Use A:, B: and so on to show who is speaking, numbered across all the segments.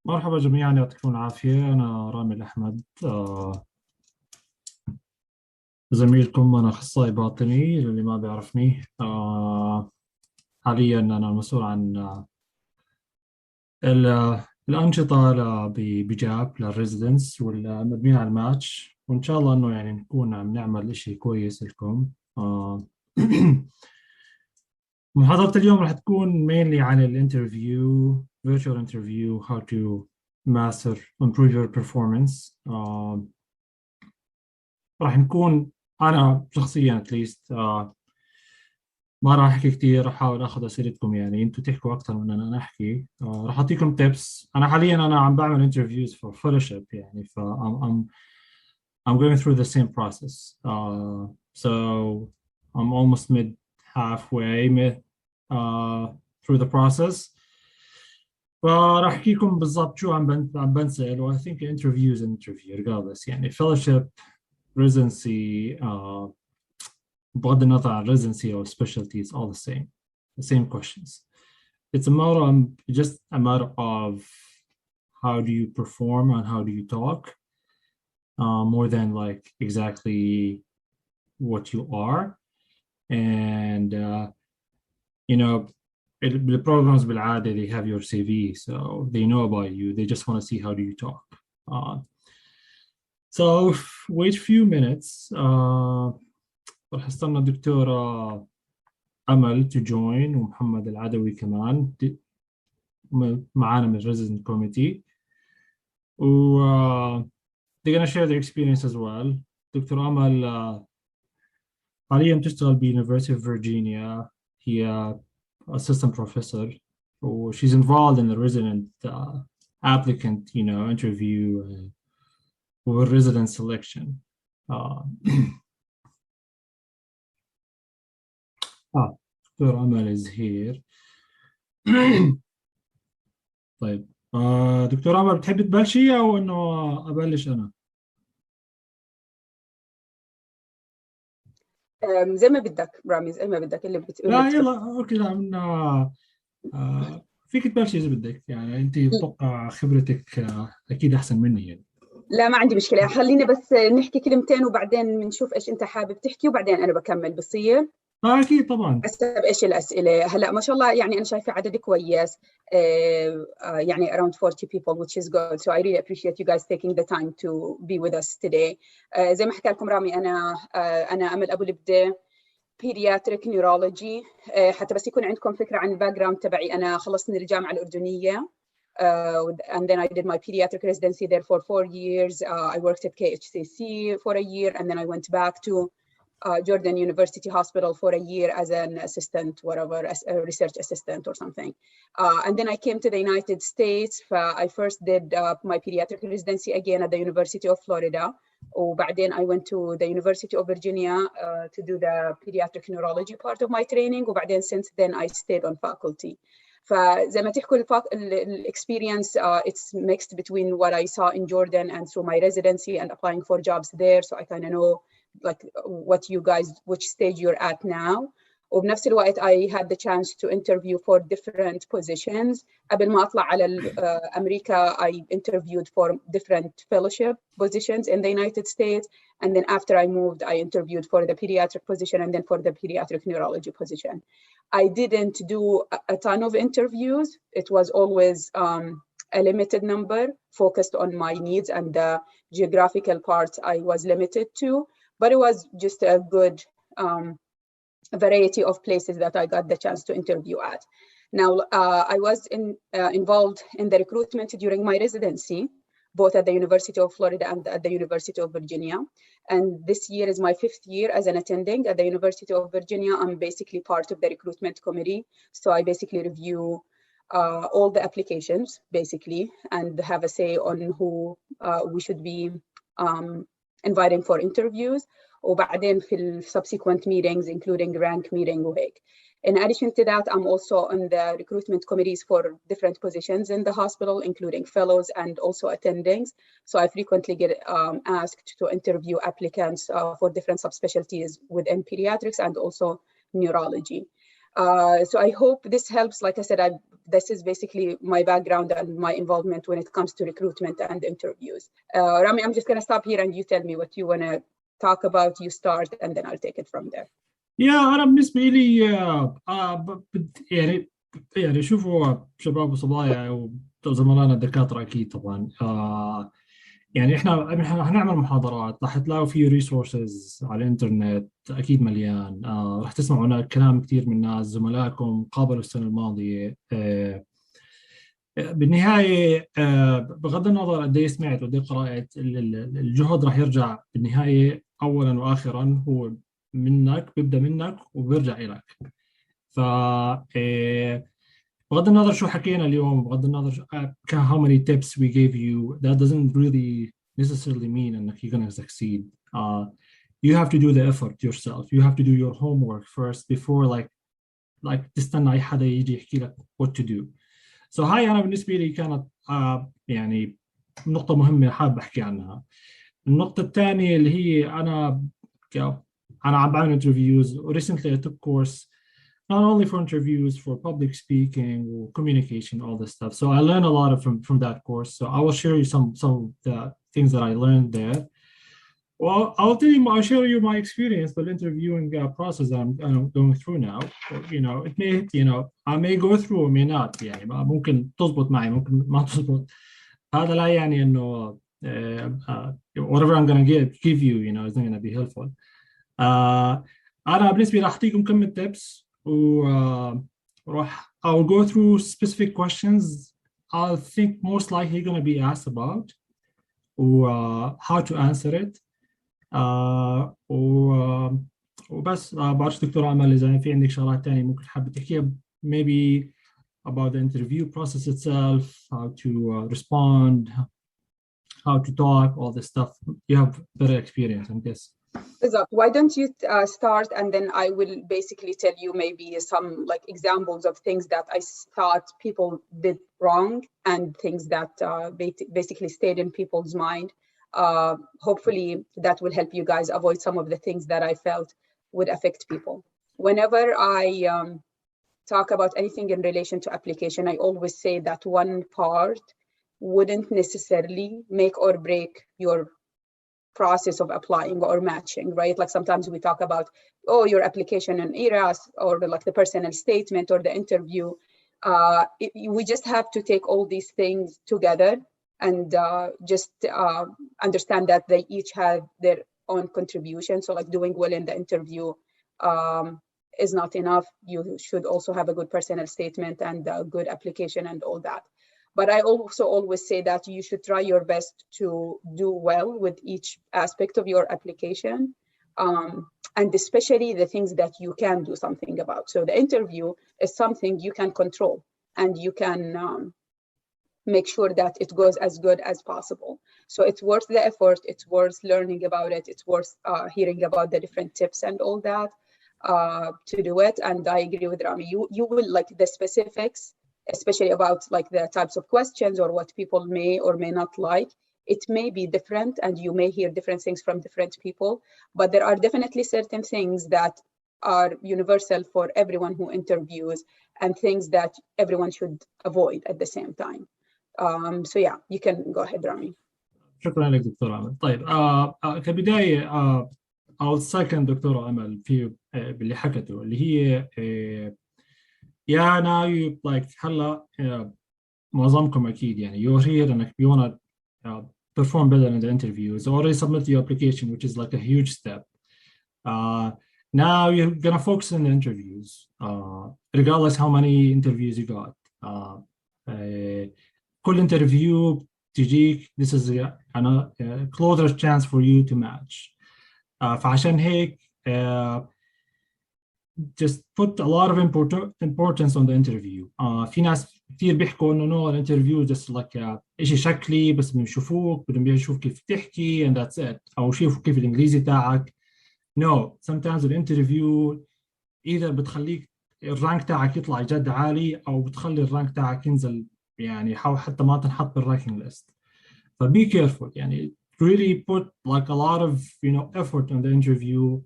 A: مرحبا جميعا، يعطيكم العافية. أنا رامي الأحمد، زميلكم. أنا أخصائي باطني للي ما بيعرفني. حاليا أنا المسؤول عن الأنشطة بجاب للريزيدنس والمبنيين على الماتش، وإن شاء الله إنه يعني نكون عم نعمل إشي كويس لكم. محاضرة اليوم راح تكون mainly عن الانترفيو، virtual interview, how to master, improve your performance. راح نكون أنا شخصيا at least ما راح أحكي كتير، راح أحاول أخذ أسئلتكم، يعني أنتوا تحكوا أكثر من أنا أحكي. راح أعطيكم tips. أنا حاليا عم بعمل interviews for fellowship، يعني I'm going through the same process. So I'm almost halfway through the process. فراح أحكيكم بالضبط شو عم بنسأل. و I think interview is an interview regardless. يعني fellowship, residency, بغض النظر عن residency or specialty, it's all the same questions. It's just a matter of how do you perform and how do you talk, more than like exactly what you are. And you know, the programs بالعادة, they have your CV, so they know about you. They just want to see how do you talk. So wait a few minutes. راح استنى الدكتورة أمل to join، ومحمد العدوي كمان معانا من Resident Committee. they're gonna share their experience as well. دكتورة أمل حاليا تشتغل ب University of Virginia. هي assistant professor, و she's involved in the resident applicant interview or resident selection. دكتور أمل is here. طيب، دكتور أمل بتحبي تبلشي أو إنه أبلش أنا؟
B: زي ما بدك رامي، زي ما بدك اللي
A: لا يلا أوكي. لا فيك تبلشي إذا بدك، يعني أنت بتوقع خبرتك أكيد أحسن مني يعني.
B: لا ما عندي مشكلة، خلينا بس نحكي كلمتين وبعدين بنشوف إيش أنت حابب تحكي وبعدين أنا بكمل. بصير؟
A: أكيد طبعا.
B: حسب إيش الأسئلة. هلا ما شاء الله يعني أنا شايفة عدد كويس، يعني around 40 people, which is good. So I really appreciate you guys taking the time to be with us today. زي ما حكى لكم رامي، أنا أمل أبو البدي، pediatric neurology. حتى بس يكون عندكم فكرة عن الباك جراوند تبعي. أنا خلصت من الجامعة الأردنية. And then I did my pediatric residency there for 4 years. I worked at KHCC for a year, and then I went back to Jordan University Hospital for a year as an assistant, whatever, as a research assistant or something. And then I came to the United States. I first did my pediatric residency again at the University of Florida. وبعدين I went to the University of Virginia to do the pediatric neurology part of my training. وبعدين since then I stayed on faculty. فزي ما تحكوا experience, it's mixed between what I saw in Jordan and through my residency and applying for jobs there. So I kind of know like what you guys, which stage you're at now. وبنفس الوقت I had the chance to interview for different positions. قبل ما أطلع على أمريكا I interviewed for different fellowship positions in the United States. And then after I moved, I interviewed for the pediatric position and then for the pediatric neurology position. I didn't do a ton of interviews. It was always a limited number focused on my needs, and the geographical parts I was limited to. But it was just a good variety of places that I got the chance to interview at. Now, I was involved in the recruitment during my residency, both at the University of Florida and at the University of Virginia. And this year is my 5th year as an attending at the University of Virginia. I'm basically part of the recruitment committee. So I basically review all the applications, basically, and have a say on who we should be inviting for interviews. وبعدين في subsequent meetings, including rank meeting وهيك. In addition to that, I'm also on the recruitment committees for different positions in the hospital, including fellows and also attendings. So I frequently get asked to interview applicants for different subspecialties within pediatrics and also neurology. So I hope this helps. Like I said, this is basically my background and my involvement when it comes to recruitment and interviews. Rami, I'm just going to stop here and you tell me what you want to talk about. You start and then I'll take it from there.
A: أنا بالنسبة لي يعني شوفوا شباب وصبايا وزملائنا الدكاترة أكيد طبعا يعني إحنا هنعمل محاضرات، راح تلاقوا في ريسورسز على الإنترنت أكيد مليان. راح تسمعوا كلام كثير من ناس زملائكم قابلوا السنة الماضية. بالنهاية بغض النظر قد ايه سمعت وقد ايه قرأت، الجهد راح يرجع بالنهاية أولا وآخرا هو منك، بيبدأ منك وبيرجع إليك. ف بغض النظر شو حكينا اليوم، بغض النظر how many tips we gave you, that doesn't really necessarily mean انك you're gonna succeed. You have to do the effort yourself. You have to do your homework first before like تستنى أي حدا يجي يحكي لك what to do. So هاي أنا بالنسبة لي كانت يعني نقطة مهمة حابب أحكي عنها. النقطة الثانية اللي هي أنا عم بعمل interviews. Recently I took course not only for interviews, for public speaking, communication, all this stuff. So I learned a lot from that course. So I will share you some of the things that I learned there. Well, I'll share you my experience with interviewing process that I'm going through now. You know, it may, I may go through or may not. يعني ممكن تزبط معي، ممكن ما تزبط. هذا لا يعني إنه whatever I'm gonna give you, is not gonna be helpful. أنا بالنسبة لي راح أعطيكم كم tips وراح I'll go through specific questions I think most likely gonna be asked about how to answer it. وبس بعرف دكتور أمل إذا في عندك شغلات تانية ممكن حابة تحكيها maybe about the interview process itself, how to respond, how to talk, all this stuff. You have better experience in this.
B: Why don't you start and then I will basically tell you maybe some like examples of things that I thought people did wrong and things that basically stayed in people's mind. Hopefully that will help you guys avoid some of the things that I felt would affect people. Whenever I talk about anything in relation to application, I always say that one part wouldn't necessarily make or break your process of applying or matching, right? Like sometimes we talk about, your application in ERAS or like the personal statement or the interview. We just have to take all these things together and just understand that they each have their own contribution. So like doing well in the interview is not enough. You should also have a good personal statement and a good application and all that. But I also always say that you should try your best to do well with each aspect of your application, and especially the things that you can do something about. So the interview is something you can control and you can make sure that it goes as good as possible. So it's worth the effort, it's worth learning about it, it's worth hearing about the different tips and all that to do it. And I agree with Rami, you will like the specifics, especially about like the types of questions or what people may or may not like. It may be different and you may hear different things from different people, but there are definitely certain things that are universal for everyone who interviews and things that everyone should avoid at the same time. So yeah, you can go ahead, Rami.
A: شكرا لك دكتورة أمل. طيب كبداية I'll second دكتورة أمل في باللي حكته اللي هي Yeah, now you like هلا معظمكم أكيد يعني you're here and you want to perform better in the interviews. Already submit your application, which is like a huge step. Now you're gonna focus on the interviews, regardless how many interviews you got. كل interview تجيك this is a closer chance for you to match. فعشان هيك just put a lot of importance on the interview. في ناس كثير بيحكوا إنه no الانترفيو just like إشي شكلي بس بدهم يشوفوك، بدهم يشوفوا كيف تحكي and that's it، أو يشوفوا كيف الإنجليزي تاعك. No, sometimes الانترفيو either بتخليك الرانك تاعك يطلع جد عالي أو بتخلي الرانك تاعك ينزل يعني حتى ما تنحط بالرانكينج ليست. ف be careful يعني really put like a lot of effort on the interview.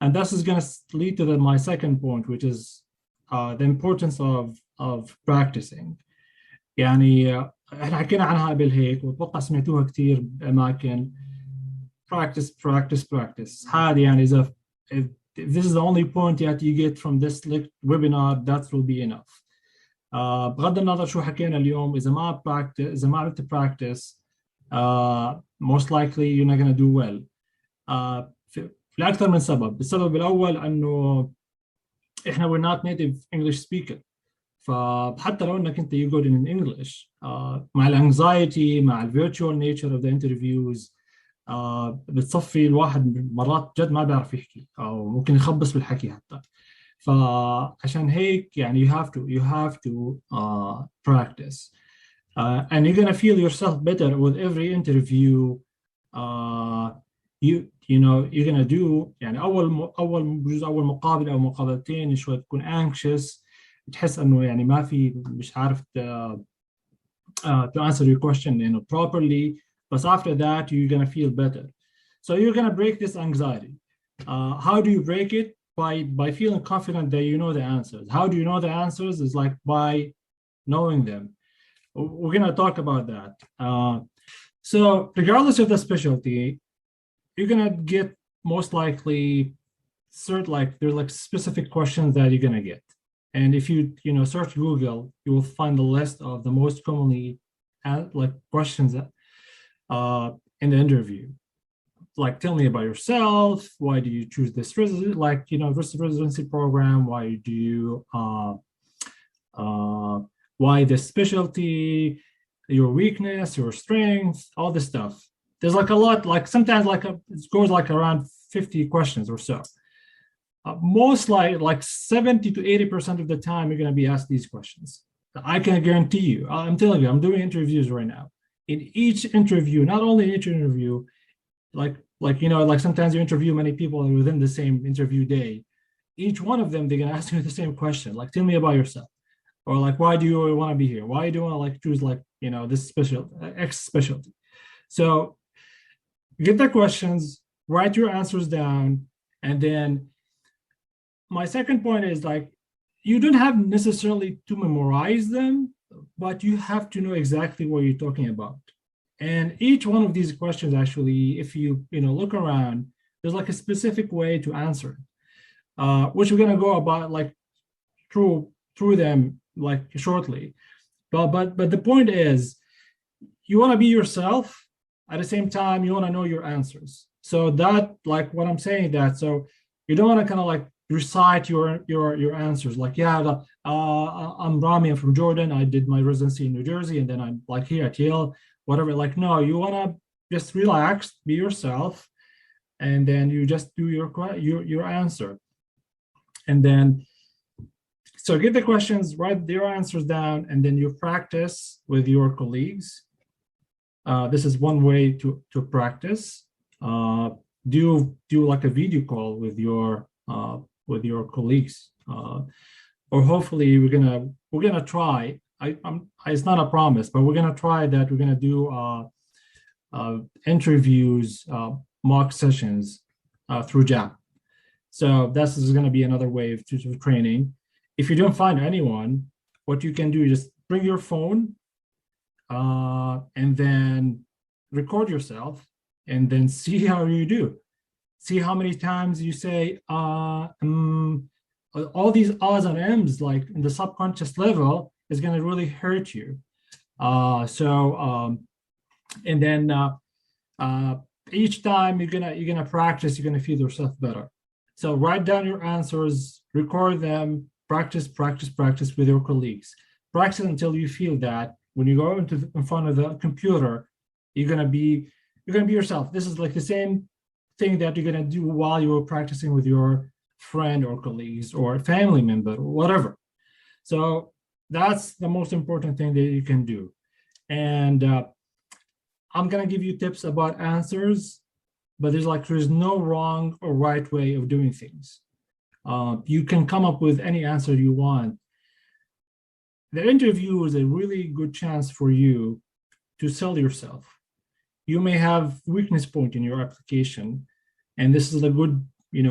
A: And this is going to lead to my second point, which is the importance of practicing. يعني احنا حكينا عنها قبل هيك واتوقع سمعتوها كثير باماكن. Practice. هذه يعني if this is the only point that you get from this webinar, that will be enough. بغض النظر شو حكينا اليوم، إذا ما عملت practice, most likely you're not going to do well. لأكثر من سبب. السبب الأول أنه إحنا we're not native English speaker. فحتى لو انك انت you good in English, مع الانكزايتي مع الفيرتشوال nature of the interviews, بتصفي الواحد مرات جد ما بيعرف يحكي او ممكن يخبص بالحكي حتى. فعشان هيك يعني you have to practice, and you're gonna feel yourself better with every interview. You know you're gonna do يعني أول مقابلة أو مقابلتين شوي تكون anxious, تحس انه يعني ما في مش عارف to answer your question properly, but after that you're gonna feel better. So you're gonna break this anxiety. How do you break it? By feeling confident that you know the answers. How do you know the answers? Is like by knowing them. We're gonna talk about that. So regardless of the specialty, you're gonna get most likely there's like specific questions that you're gonna get. And if you search Google, you will find the list of the most commonly like questions in the interview. Like, tell me about yourself. Why do you choose this residency program? Why do you why this specialty? Your weakness, your strength, all this stuff. There's like a lot. Like sometimes it goes like around 50 questions or so. Most like 70 to 80% of the time, you're going to be asked these questions. I can guarantee you. I'm telling you, I'm doing interviews right now. In each interview, not only each interview, like sometimes you interview many people within the same interview day. Each one of them, they're going to ask you the same question. Like, tell me about yourself, or like, why do you want to be here? Why do you want to choose this X specialty? So get the questions, write your answers down, and then. My second point is you don't have necessarily to memorize them, but you have to know exactly what you're talking about. And each one of these questions, actually, if you look around, there's like a specific way to answer, which we're gonna go about through them shortly. But the point is, you want to be yourself. At the same time, you want to know your answers. So that what I'm saying that so you don't want to kind of recite your answers I'm Rami, I'm from Jordan, I did my residency in New Jersey, and then I'm here at Yale, whatever. No, you want to just relax, be yourself, and then you just do your answer. And then so get the questions, write your answers down, and then you practice with your colleagues. This is one way to practice. Do like a video call with your colleagues, or hopefully we're gonna try. It's not a promise, but we're gonna try that. We're gonna do interviews, mock sessions through Jam. So this is gonna be another way of training. If you don't find anyone, what you can do is just bring your phone and then record yourself, and then see how you do. See how many times you say all these R's and M's in the subconscious level is going to really hurt you. And then each time you're gonna practice, you're gonna feel yourself better. So write down your answers, record them, practice with your colleagues. Practice until you feel that when you go in front of the computer, you're gonna be yourself. This is the same thing that you're going to do while you're practicing with your friend or colleagues or family member or whatever. So that's the most important thing that you can do. And I'm going to give you tips about answers, but there's no wrong or right way of doing things. You can come up with any answer you want. The interview is a really good chance for you to sell yourself. You may have weakness point in your application, and this is a good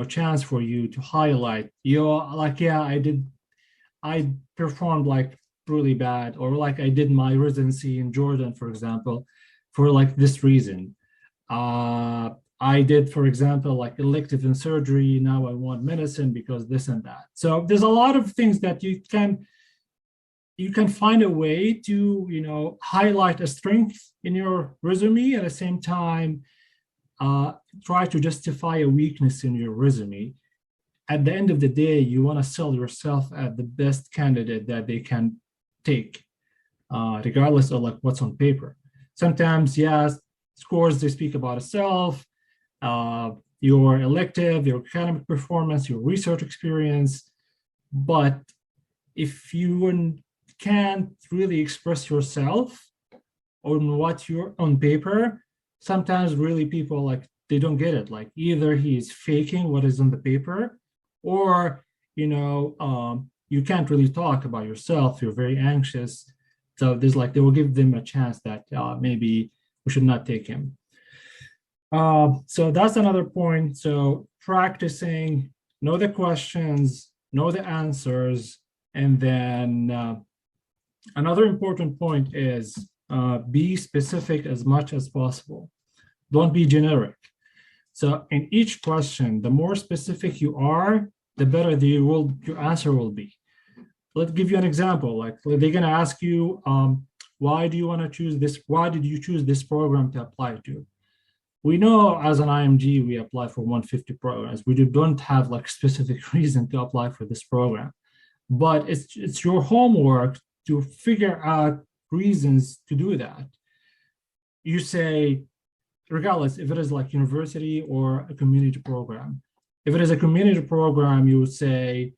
A: chance for you to highlight, like, yeah, I performed like really bad, or like I did my residency in Jordan, for example, for like this reason. I did, for example, like elective in surgery. Now I want medicine because this and that. So there's a lot of things that you can find a way to highlight a strength in your resume, at the same time try to justify a weakness in your resume. At the end of the day, you want to sell yourself as the best candidate that they can take, regardless of like what's on paper. Sometimes, yes, scores, they speak about itself, your elective, your academic performance, your research experience. But if you can't really express yourself on what you're on paper, sometimes really people like they don't get it. Like either he's faking what is on the paper, or you can't really talk about yourself. You're very anxious. So there's like they will give them a chance that maybe we should not take him. So that's another point. So practicing, know the questions, know the answers, and then another important point is be specific as much as possible. Don't be generic. So in each question, the more specific you are, the better your answer will be. Let's give you an example. Like they're going to ask you, why do you want to choose this? Why did you choose this program to apply to? We know as an IMG, we apply for 150 programs. We don't have like specific reason to apply for this program, but it's your homework to figure out reasons to do that. You say, regardless if it is like university or a community program. If it is a community program, you would say,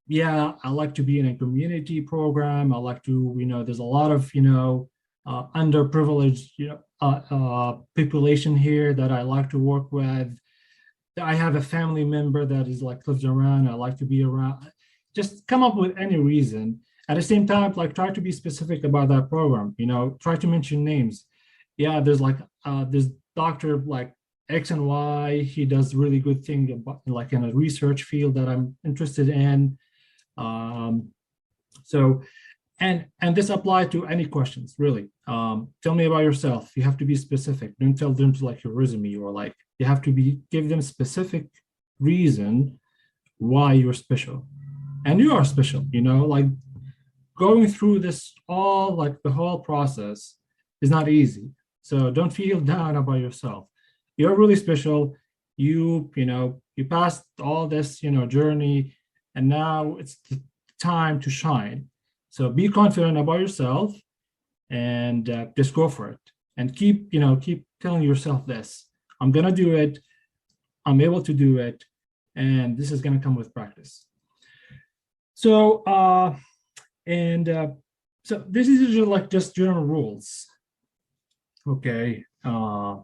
A: yeah, I like to be in a community program. I like to, there's a lot of, underprivileged, population here that I like to work with. I have a family member that is like lives around. I like to be around. Just come up with any reason. At the same time, like try to be specific about that program. Try to mention names. Yeah, there's like this doctor like X and Y. He does really good thing about, like in a research field that I'm interested in. So, and this applies to any questions really. Tell me about yourself. You have to be specific. Don't tell them to like your resume, or like you have to give them specific reason why you're special, and you are special. Like going through this all, like the whole process is not easy. So don't feel down about yourself. You're really special. You passed all this, keep and now it's the time to shine. So be confident about yourself and just go for it. And keep telling yourself this: I'm gonna do it. I'm able to do it, and this is gonna come with practice. So so this is usually like just general rules. Okay. I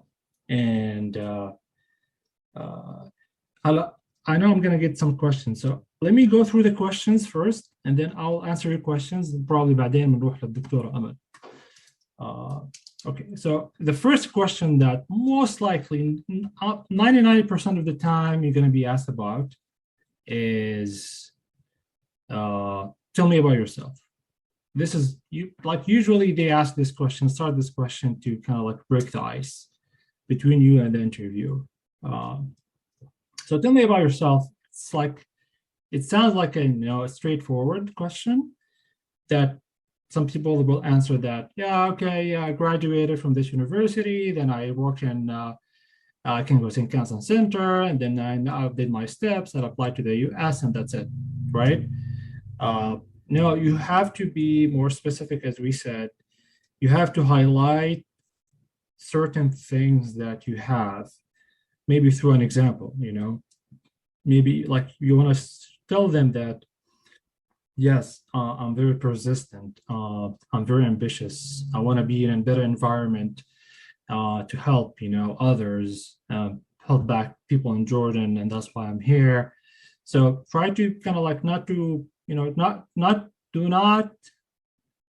A: know I'm going to get some questions. So let me go through the questions first, and then I'll answer your questions. Probably بعدين بنروح للدكتورة أمل. Okay, so the first question that most likely 99% of the time you're going to be asked about is, tell me about yourself. This is like usually they ask this question, start this question to kind of like break the ice between you and the interviewer. So tell me about yourself. It's like, it sounds like a straightforward question that some people will answer that, yeah, okay, yeah, I graduated from this university, then I worked in King Cancer Center, and then I did my steps, I applied to the US, and that's it, right? No, you have to be more specific, as we said. You have to highlight certain things that you have, maybe through an example, maybe like you want to tell them that, yes, I'm very persistent, I'm very ambitious, I want to be in a better environment to help, others, help back people in Jordan, and that's why I'm here. So try to kind of like not to, do not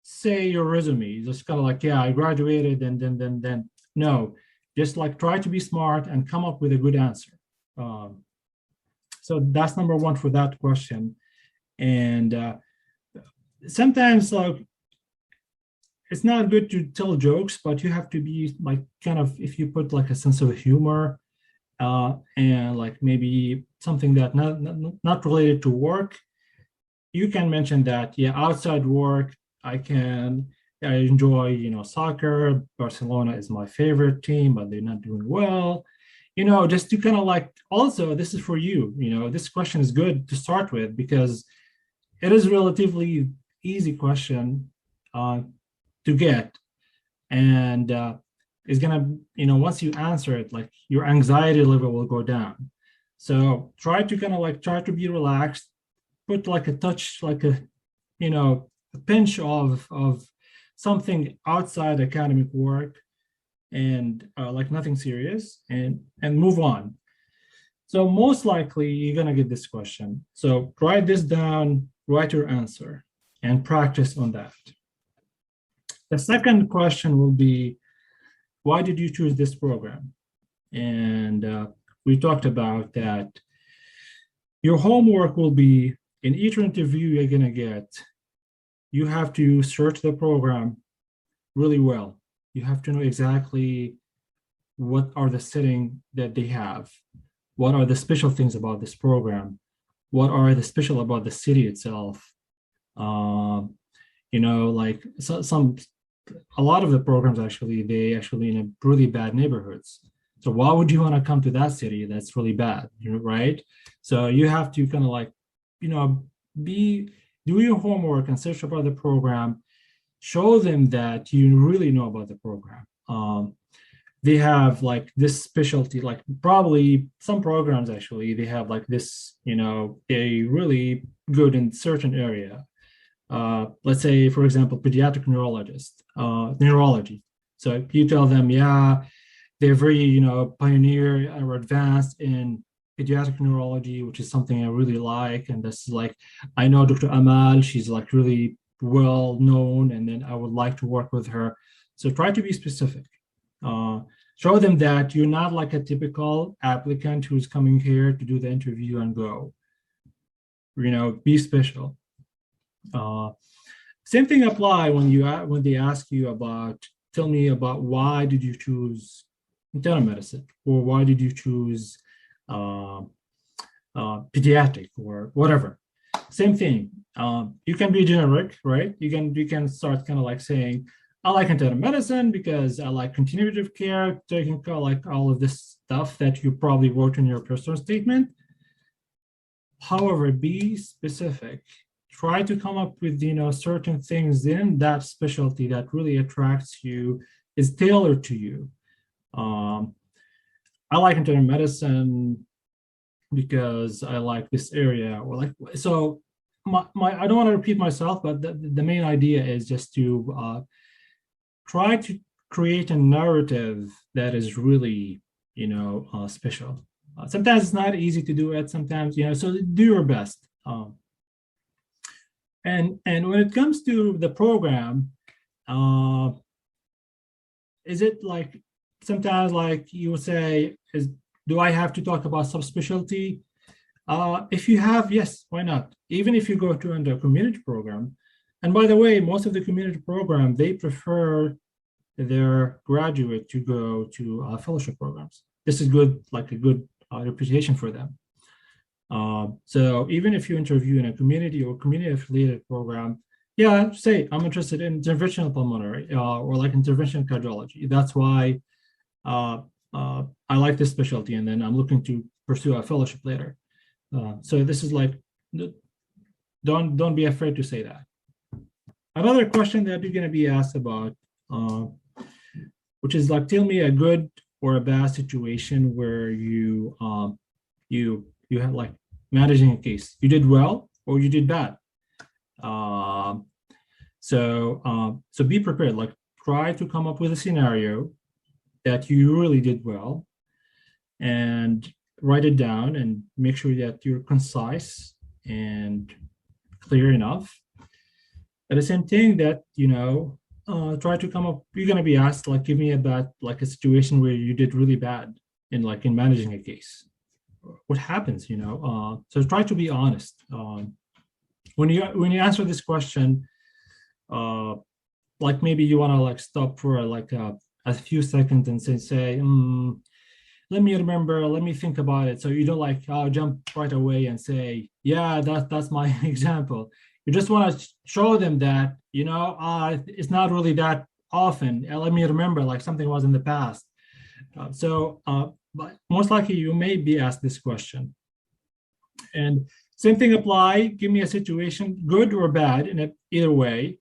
A: say your resume, just kind of like, yeah, I graduated, and then. No, just like try to be smart and come up with a good answer. So that's number one for that question. And sometimes like it's not good to tell jokes, but you have to be like kind of, if you put like a sense of humor and like maybe something that not related to work, you can mention that, yeah, outside work, I enjoy, soccer. Barcelona is my favorite team, but they're not doing well. Just to kind of like, also, this is for you, this question is good to start with because it is a relatively easy question to get. And it's gonna, once you answer it, like your anxiety level will go down. So try to be relaxed, put like a touch, like a pinch of something outside academic work, and like nothing serious, and move on. So most likely you're gonna get this question. So write this down, write your answer, and practice on that. The second question will be, why did you choose this program? And we talked about that. Your homework will be, in each interview you're gonna get, you have to search the program really well. You have to know exactly what are the settings that they have, what are the special things about this program, what are the special about the city itself. Like a lot of the programs they actually in a really bad neighborhoods. So why would you want to come to that city that's really bad, right? So you have to kind of like, do your homework and search about the program, show them that you really know about the program. They have like this specialty, like probably some programs actually, they have like this, a really good in certain area. Let's say, for example, pediatric neurology. So if you tell them, yeah, they're very, pioneer or advanced in pediatric neurology, which is something I really like. And this is like, I know Dr. Amal, she's like really well known, and then I would like to work with her. So try to be specific. Show them that you're not like a typical applicant who's coming here to do the interview and go. Be special. Same thing apply when they ask you about, tell me about why did you choose internal medicine, or why did you choose pediatric or whatever. Same thing. You can be generic, right? You can start kind of like saying, I like internal medicine because I like continuity of care, taking like all of this stuff that you probably wrote in your personal statement. However, be specific. Try to come up with certain things in that specialty that really attracts you, is tailored to you. I like internal medicine because I like this area, or like, so my I don't want to repeat myself, but the main idea is just to try to create a narrative that is really special. Sometimes it's not easy to do it, sometimes, so do your best. And when it comes to the program, is it like, sometimes like you would say, do I have to talk about subspecialty? If you have, yes, why not? Even if you go to a community program. And by the way, most of the community program, they prefer their graduate to go to fellowship programs. This is good, like a good reputation for them. So even if you interview in a community or community affiliated program, yeah, say I'm interested in interventional pulmonary or like interventional cardiology. That's why I like this specialty, and then I'm looking to pursue a fellowship later. So this is like, don't be afraid to say that. Another question that you're going to be asked about, which is like, tell me a good or a bad situation where you have like managing a case. You did well or you did bad. So be prepared. Like, try to come up with a scenario that you really did well, and write it down and make sure that you're concise and clear enough. At the same thing that, try to come up, you're going to be asked, like, give me about like a situation where you did really bad in managing a case, what happens, you know. So try to be honest. When you answer this question, like maybe you want to like stop for like a few seconds and say, let me remember, let me think about it. So you don't like jump right away and say, yeah, that's my example. You just want to show them that, you know, it's not really that often. Let me remember, like something was in the past. But most likely you may be asked this question. And same thing apply. Give me a situation, good or bad, in either way.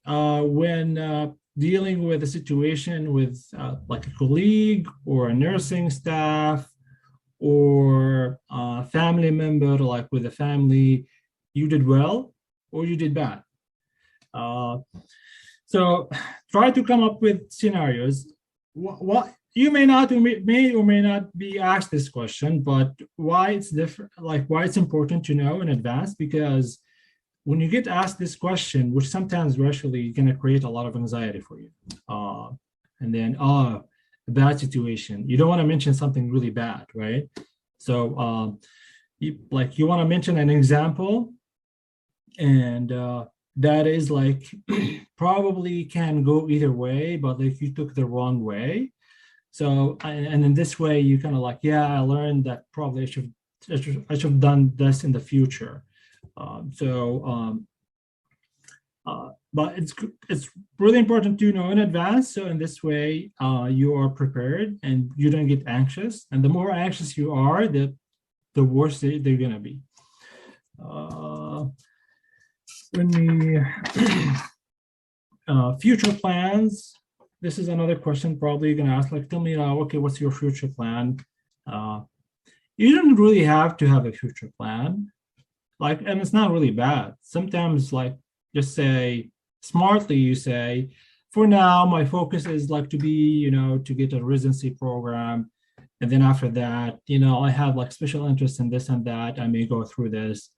A: When dealing with a situation with like a colleague or a nursing staff or a family member, like with a family, you did well or you did bad. So try to come up with scenarios. What you may not or may not be asked this question, but why it's different, like why it's important to know in advance, because when you get asked this question, which sometimes actually going to create a lot of anxiety for you, and then a bad situation, you don't want to mention something really bad, right? So you want to mention an example, and that is like probably can go either way, but if you took the wrong way. So and in this way, you kind of like, yeah, I learned that probably I should have done this in the future. But it's really important to know in advance. So in this way, you are prepared and you don't get anxious. And the more anxious you are, the worse they're gonna be. Future plans. This is another question probably you're gonna ask. Like, tell me, okay, what's your future plan? You don't really have to have a future plan. Like, and it's not really bad. Sometimes, like, just say smartly, you say, for now, my focus is like to be, you know, to get a residency program. And then after that, you know, I have like special interest in this and that. I may go through this.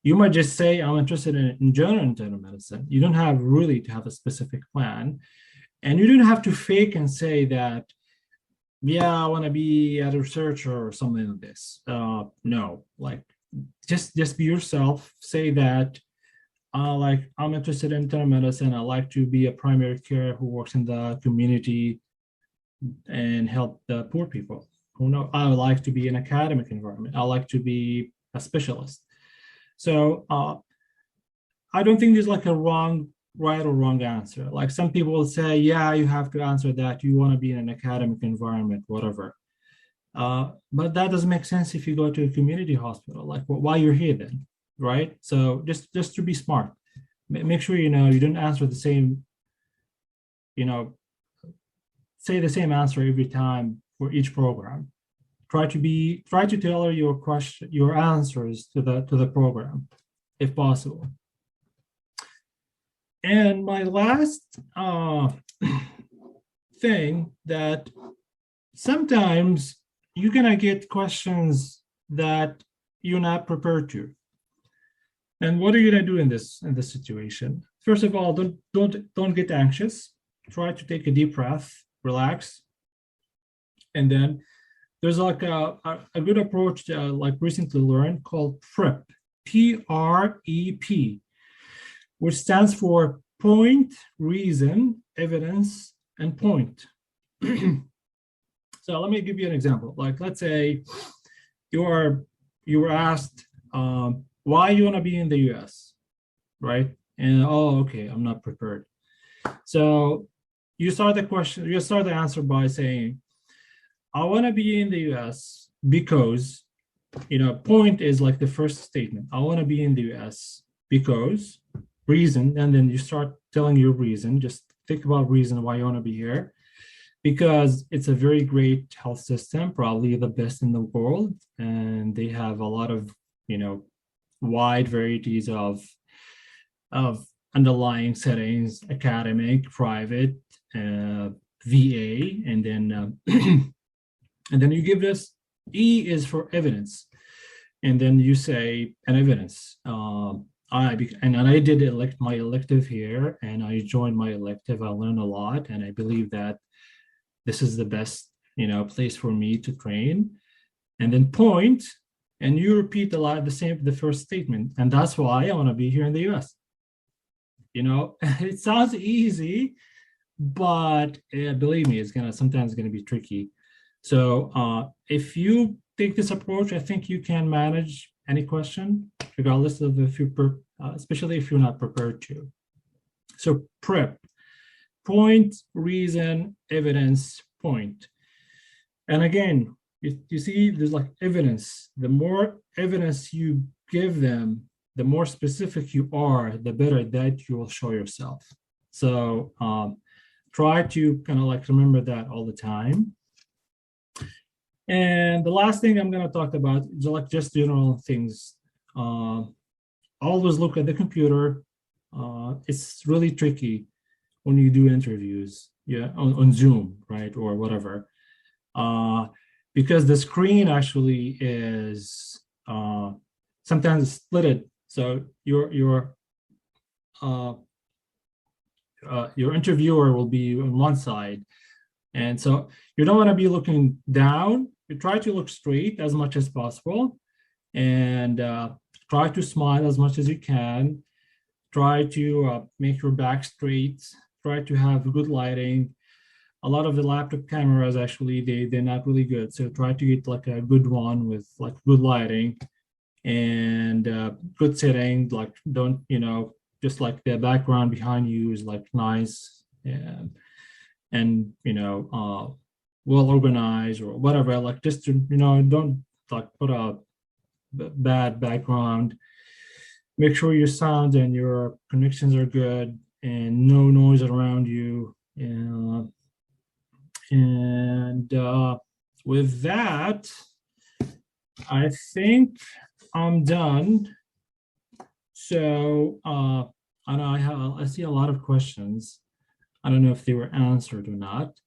A: You might just say, I'm interested in general internal medicine. You don't have really to have a specific plan. And you don't have to fake and say that, yeah, I want to be a researcher or something like this. No, like, just be yourself. Say that like I'm interested in internal medicine. I like to be a primary care who works in the community and help the poor people. Who know I would like to be in an academic environment. I like to be a specialist. So I don't think there's like a right or wrong answer. Like some people will say, yeah, you have to answer that. You want to be in an academic environment, whatever. But that doesn't make sense if you go to a community hospital. Like, why you're here then, right? So just to be smart, make sure you know you don't answer the same, you know, say the same answer every time for each program. Try to tailor your answers to the program, if possible. And my last thing that sometimes you're gonna get questions that you're not prepared to. And what are you gonna do in this situation? First of all, don't get anxious. Try to take a deep breath, relax, and then there's like a good approach like recently learned called PREP, PREP, which stands for point, reason, evidence, and point. So let me give you an example. Like, let's say you were asked why you want to be in the US, right? And okay, I'm not prepared. So you start the answer by saying, I want to be in the US because, you know, point is like the first statement. I want to be in the US because reason, and then you start telling your reason. Just think about reason why you want to be here. Because it's a very great health system, probably the best in the world, and they have a lot of, you know, wide varieties of underlying settings, academic, private, VA, and then and then you give this. E is for evidence, and then you say an evidence. I did my elective here, and I joined my elective. I learned a lot, and I believe that this is the best, you know, place for me to train. and then point, and you repeat the first statement. And that's why I want to be here in the US. It sounds easy, but believe me, sometimes gonna be tricky. So if you take this approach, I think you can manage any question, regardless of especially if you're not prepared to. So prep, point, reason, evidence, point. And again, you see, there's like evidence. The more evidence you give them, the more specific you are, the better that you will show yourself. So try to kind of like remember that all the time. And the last thing I'm going to talk about is like just general things. Always look at the computer. It's really tricky when you do interviews, on Zoom, right, or whatever, because the screen actually is sometimes split. So your interviewer will be on one side, and so you don't want to be looking down. You try to look straight as much as possible, and try to smile as much as you can. Try to make your back straight. Try to have good lighting. A lot of the laptop cameras actually they're not really good, so try to get like a good one with like good lighting and good setting. Like don't just like the background behind you is like nice and well organized or whatever. Like just to, don't like put a bad background. Make sure your sound and your connections are good and no noise around you. And with that, I think I'm done. So I see a lot of questions. I don't know if they were answered or not.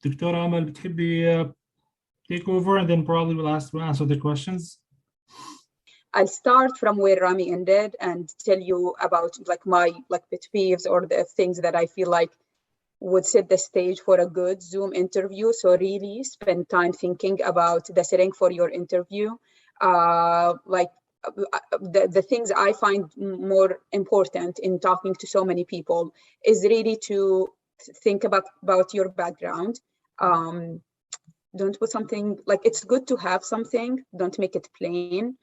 A: Dr. Amal, بتحبي take over and then probably we'll answer the questions.
B: I'll start from where Rami ended and tell you about like my pet peeves or the things that I feel like would set the stage for a good Zoom interview. So really spend time thinking about the setting for your interview. The things I find more important in talking to so many people is really to think about your background. Don't put something like, it's good to have something, don't make it plain.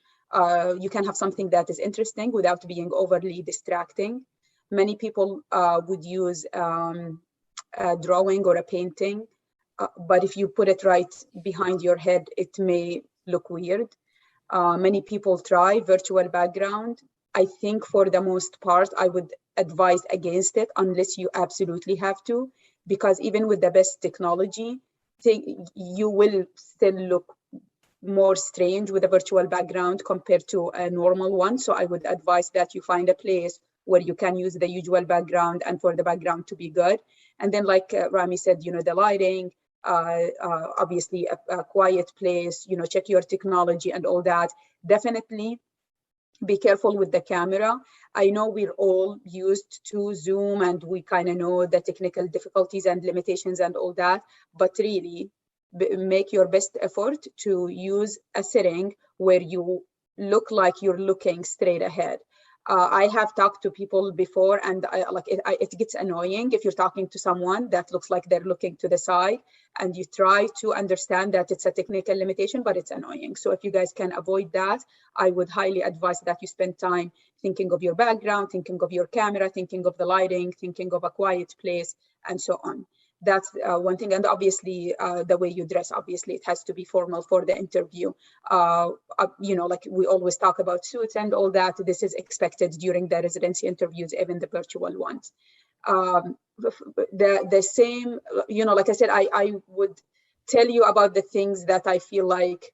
B: You can have something that is interesting without being overly distracting. Many people would use a drawing or a painting, but if you put it right behind your head, it may look weird. Many people try virtual background. I think for the most part, I would advise against it unless you absolutely have to, because even with the best technology, you will still look more strange with a virtual background compared to a normal one. So I would advise that you find a place where you can use the usual background and for the background to be good. And then like Rami said, the lighting, obviously a quiet place, check your technology and all that. Definitely be careful with the camera. I know we're all used to Zoom and we kind of know the technical difficulties and limitations and all that, but really make your best effort to use a setting where you look like you're looking straight ahead. I have talked to people before, and it gets annoying if you're talking to someone that looks like they're looking to the side, and you try to understand that it's a technical limitation, but it's annoying. So if you guys can avoid that, I would highly advise that you spend time thinking of your background, thinking of your camera, thinking of the lighting, thinking of a quiet place, and so on. That's one thing. And obviously the way you dress, obviously it has to be formal for the interview. Like we always talk about suits and all that. This is expected during the residency interviews, even the virtual ones. The same, like I said, I would tell you about the things that I feel like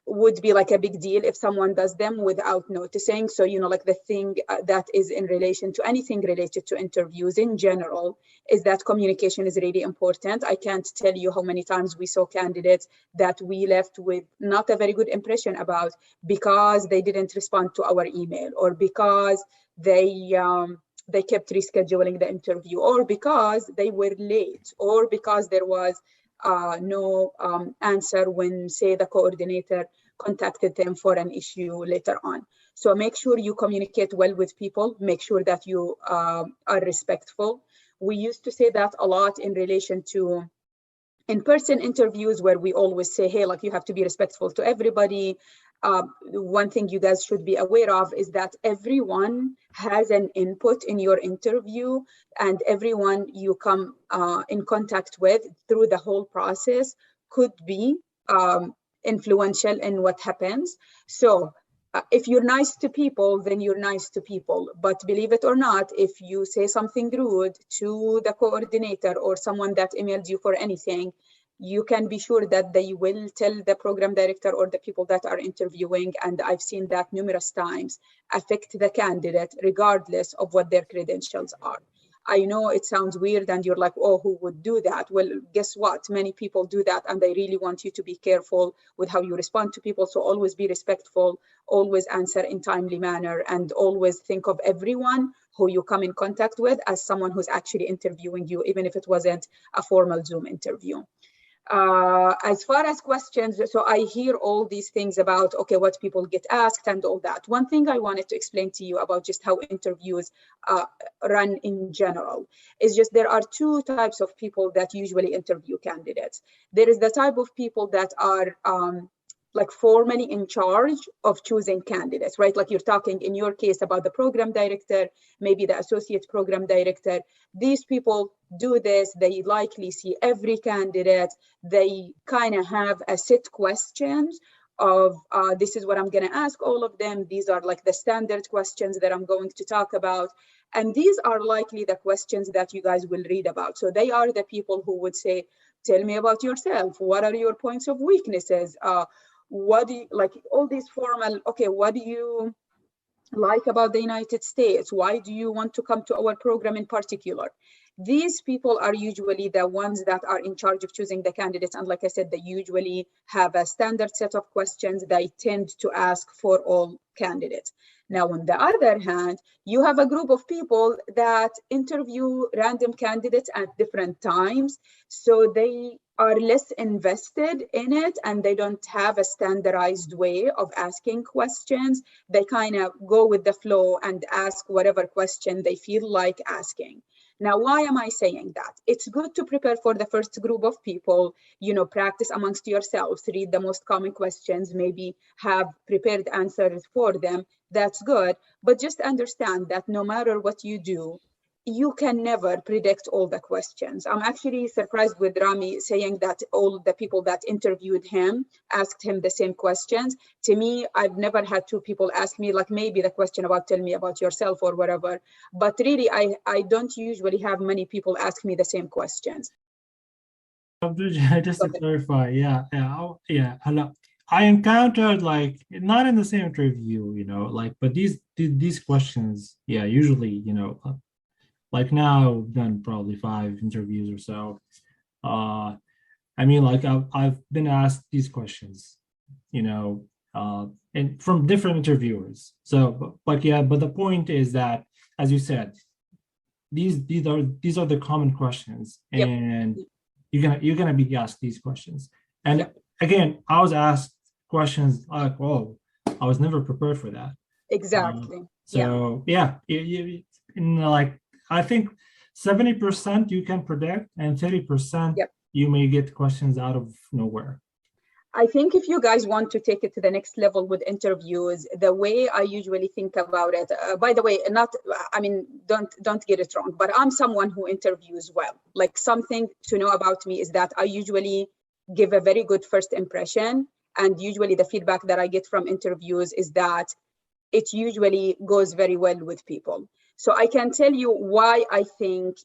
B: would be like a big deal if someone does them without noticing. So, like the thing that is in relation to anything related to interviews in general is that communication is really important. I can't tell you how many times we saw candidates that we left with not a very good impression about because they didn't respond to our email, or because they kept rescheduling the interview, or because they were late, or because there was no answer when, say, the coordinator contacted them for an issue later on. So make sure you communicate well with people, make sure that you are respectful. We used to say that a lot in relation to in-person interviews, where we always say, hey, like, you have to be respectful to everybody. One thing you guys should be aware of is that everyone has an input in your interview, and everyone you come in contact with through the whole process could be influential in what happens. So if you're nice to people, then you're nice to people. But believe it or not, if you say something rude to the coordinator or someone that emailed you for anything, you can be sure that they will tell the program director or the people that are interviewing. And I've seen that numerous times affect the candidate, regardless of what their credentials are. I know it sounds weird and you're like, oh, who would do that? Well, guess what? Many people do that, and they really want you to be careful with how you respond to people. So always be respectful, always answer in timely manner, and always think of everyone who you come in contact with as someone who's actually interviewing you, even if it wasn't a formal Zoom interview. As far as questions, so I hear all these things about, okay, what people get asked and all that. One thing I wanted to explain to you about just how interviews run in general is just there are two types of people that usually interview candidates. There is the type of people that are like formally in charge of choosing candidates, right? Like you're talking in your case about the program director, maybe the associate program director. These people do this, they likely see every candidate, they kind of have a set questions of this is what I'm going to ask all of them. These are like the standard questions that I'm going to talk about. And these are likely the questions that you guys will read about. So they are the people who would say, tell me about yourself. What are your points of weaknesses? What do you like, all these formal, okay, what do you like about the United States? Why do you want to come to our program in particular? These people are usually the ones that are in charge of choosing the candidates. And like I said, they usually have a standard set of questions they tend to ask for all candidates. Now, on the other hand, you have a group of people that interview random candidates at different times. So they are less invested in it, and they don't have a standardized way of asking questions. They kind of go with the flow and ask whatever question they feel like asking. Now, why am I saying that? It's good to prepare for the first group of people, you know, practice amongst yourselves, read the most common questions, maybe have prepared answers for them. That's good. But just understand that no matter what you do, you can never predict all the questions. I'm actually surprised with Rami saying that all the people that interviewed him asked him the same questions. To me, I've never had two people ask me, like maybe the question about tell me about yourself or whatever. But really, I don't usually have many people ask me the same questions.
A: Just to clarify, hello. I encountered, like, not in the same interview, you know, like, but these questions, usually, you know, like now I've done probably 5 interviews or so. I mean, like I've been asked these questions, you know, and from different interviewers. So, but the point is that, as you said, these are the common questions, and you're gonna be asked these questions. And again, I was asked questions like, "Oh, I was never prepared for that."
B: Exactly.
A: Like, I think 70% you can predict, and 30% you may get questions out of nowhere.
B: I think if you guys want to take it to the next level with interviews, the way I usually think about it, by the way, don't get it wrong, but I'm someone who interviews well. Like, something to know about me is that I usually give a very good first impression. And usually the feedback that I get from interviews is that it usually goes very well with people. So I can tell you why I think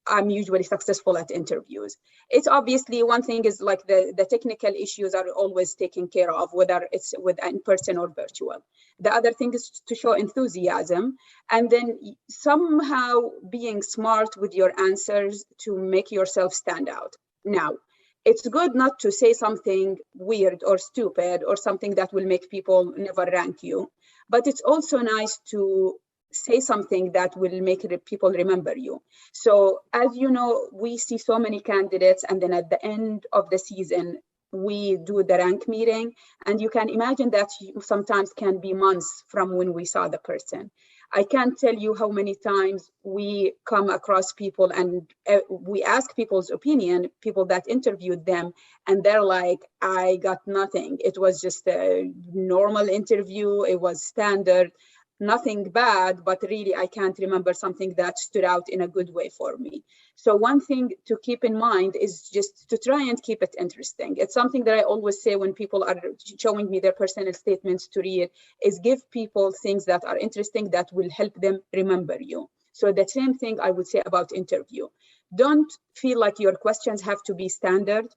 B: I'm usually successful at interviews. It's obviously, one thing is like the technical issues are always taken care of, whether it's with in person or virtual. The other thing is to show enthusiasm, and then somehow being smart with your answers to make yourself stand out. Now, it's good not to say something weird or stupid or something that will make people never rank you, but it's also nice to say something that will make people remember you. So as you know, we see so many candidates, and then at the end of the season, we do the rank meeting, and you can imagine that sometimes can be months from when we saw the person. I can't tell you how many times we come across people and we ask people's opinion, people that interviewed them, and they're like, I got nothing. It was just a normal interview. It was standard, nothing bad, but really I can't remember something that stood out in a good way for me. So one thing to keep in mind is just to try and keep it interesting. It's something that I always say when people are showing me their personal statements to read, is give people things that are interesting that will help them remember you. So the same thing I would say about interview. Don't feel like your questions have to be standard.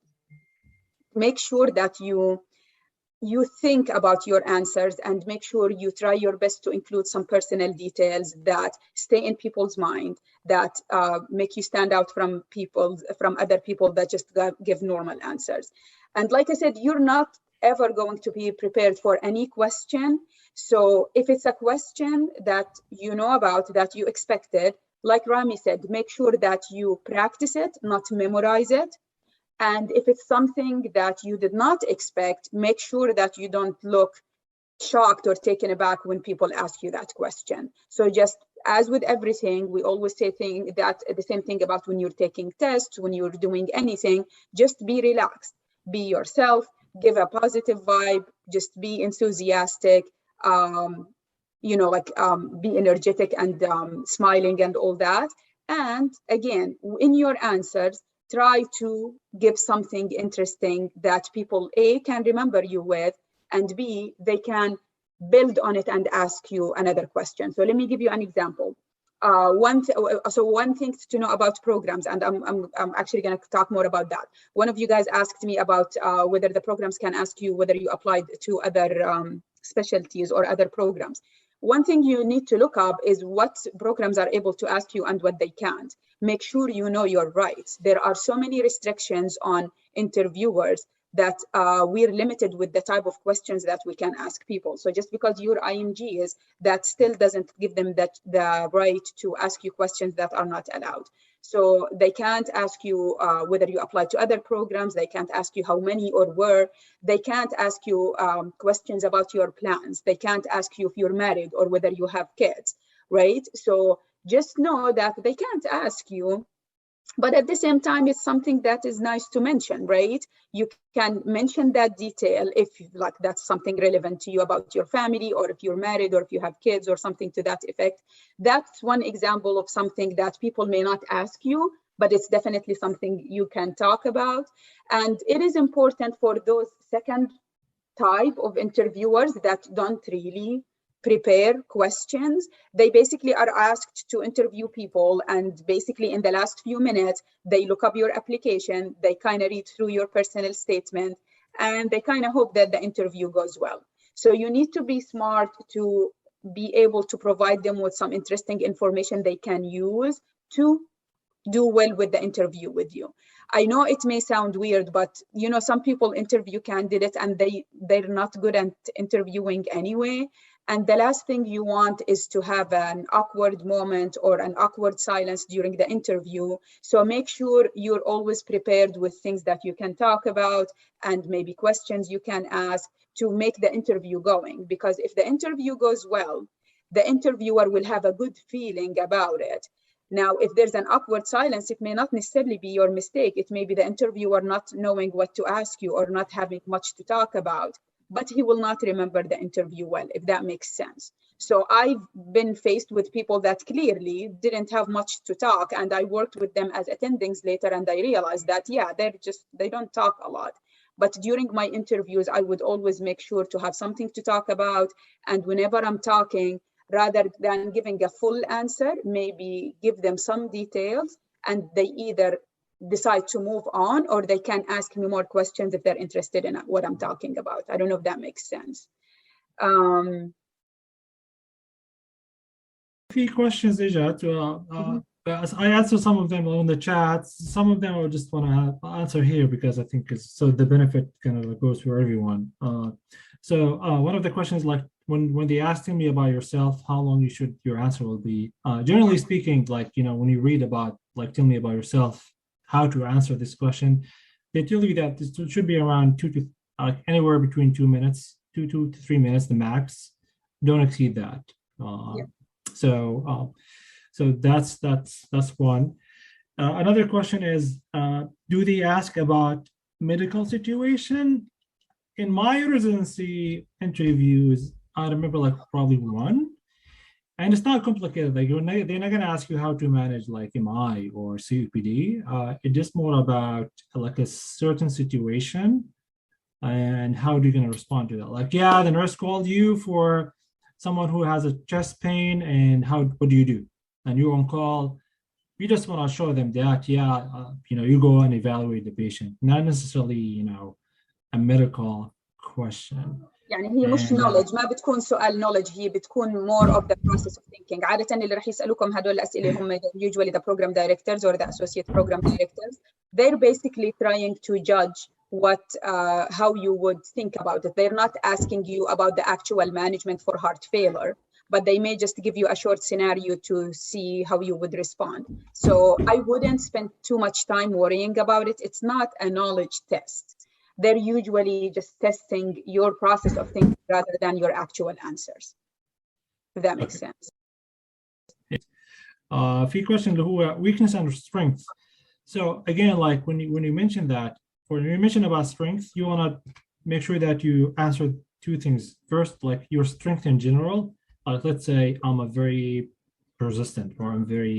B: Make sure that you think about your answers, and make sure you try your best to include some personal details that stay in people's mind, that make you stand out from other people that just give normal answers. And like I said, you're not ever going to be prepared for any question. So if it's a question that you know about, that you expected, like Rami said, make sure that you practice it, not memorize it. And if it's something that you did not expect, make sure that you don't look shocked or taken aback when people ask you that question. So just as with everything, we always say the same thing about when you're taking tests, when you're doing anything, just be relaxed, be yourself, give a positive vibe, just be enthusiastic, be energetic and smiling and all that. And again, in your answers, try to give something interesting that people A, can remember you with, and B, they can build on it and ask you another question. So let me give you an example. One thing to know about programs, and I'm actually going to talk more about that. One of you guys asked me about whether the programs can ask you whether you applied to other specialties or other programs. One thing you need to look up is what programs are able to ask you and what they can't. Make sure you know your rights. There are so many restrictions on interviewers that we're limited with the type of questions that we can ask people. So just because you're IMGs, that still doesn't give them the right to ask you questions that are not allowed. So they can't ask you whether you applied to other programs. They can't ask you how many or where. They can't ask you questions about your plans. They can't ask you if you're married or whether you have kids, right? So just know that they can't ask you, but at the same time, it's something that is nice to mention, right? You can mention that detail if like that's something relevant to you about your family, or if you're married, or if you have kids, or something to that effect. That's one example of something that people may not ask you, but it's definitely something you can talk about. And it is important for those second type of interviewers that don't really prepare questions. They basically are asked to interview people, and basically in the last few minutes, they look up your application, they kind of read through your personal statement, and they kind of hope that the interview goes well. So you need to be smart to be able to provide them with some interesting information they can use to do well with the interview with you. I know it may sound weird, but you know, some people interview candidates and they're not good at interviewing anyway. And the last thing you want is to have an awkward moment or an awkward silence during the interview. So make sure you're always prepared with things that you can talk about and maybe questions you can ask to make the interview going. Because if the interview goes well, the interviewer will have a good feeling about it. Now, if there's an awkward silence, it may not necessarily be your mistake. It may be the interviewer not knowing what to ask you or not having much to talk about, but he will not remember the interview well, if that makes sense. So I've been faced with people that clearly didn't have much to talk, and I worked with them as attendings later, and I realized that, yeah, they don't talk a lot. But during my interviews, I would always make sure to have something to talk about. And whenever I'm talking, rather than giving a full answer, maybe give them some details, and they either decide to move on or they can ask me more questions if they're interested in what I'm talking about. I don't know if that makes sense.
A: Few questions اجت I answered some of them on the chat. Some of them I just want to answer here because I think it's so the benefit kind of goes for everyone. So one of the questions, like when they ask me about yourself, how long your answer will be. Generally speaking, like, when you read about, like, tell me about yourself, how to answer this question, they tell you that this should be around anywhere between 2 minutes, 2 to 3 minutes, the max. Don't exceed that.
B: Yeah.
A: So that's one. Another question is, do they ask about medical situation? In my residency interviews, I remember like probably one, and it's not complicated. Like, they're not gonna ask you how to manage like MI or COPD. It's just more about like a certain situation and how you're gonna respond to that. Like, yeah, the nurse called you for someone who has a chest pain, and what do you do? And you're on call. You just want to show them that, yeah, you go and evaluate the patient, not necessarily, a medical question.
B: يعني هي مش knowledge، ما بتكون سؤال knowledge، هي بتكون more of the process of thinking. عادة اللي رح يسألوكم هدول الأسئلة هم usually the program directors or the associate program directors. They're basically trying to judge how you would think about it. They're not asking you about the actual management for heart failure, but they may just give you a short scenario to see how you would respond. So I wouldn't spend too much time worrying about it. It's not a knowledge test. They're usually just testing your process of thinking rather than your actual answers. If that makes sense.
A: في question اللي هو weakness and strength. So again, like when you mention that, when you mention about strength, you want to make sure that you answer two things. First, like your strength in general. Let's say I'm a very persistent, or I'm very,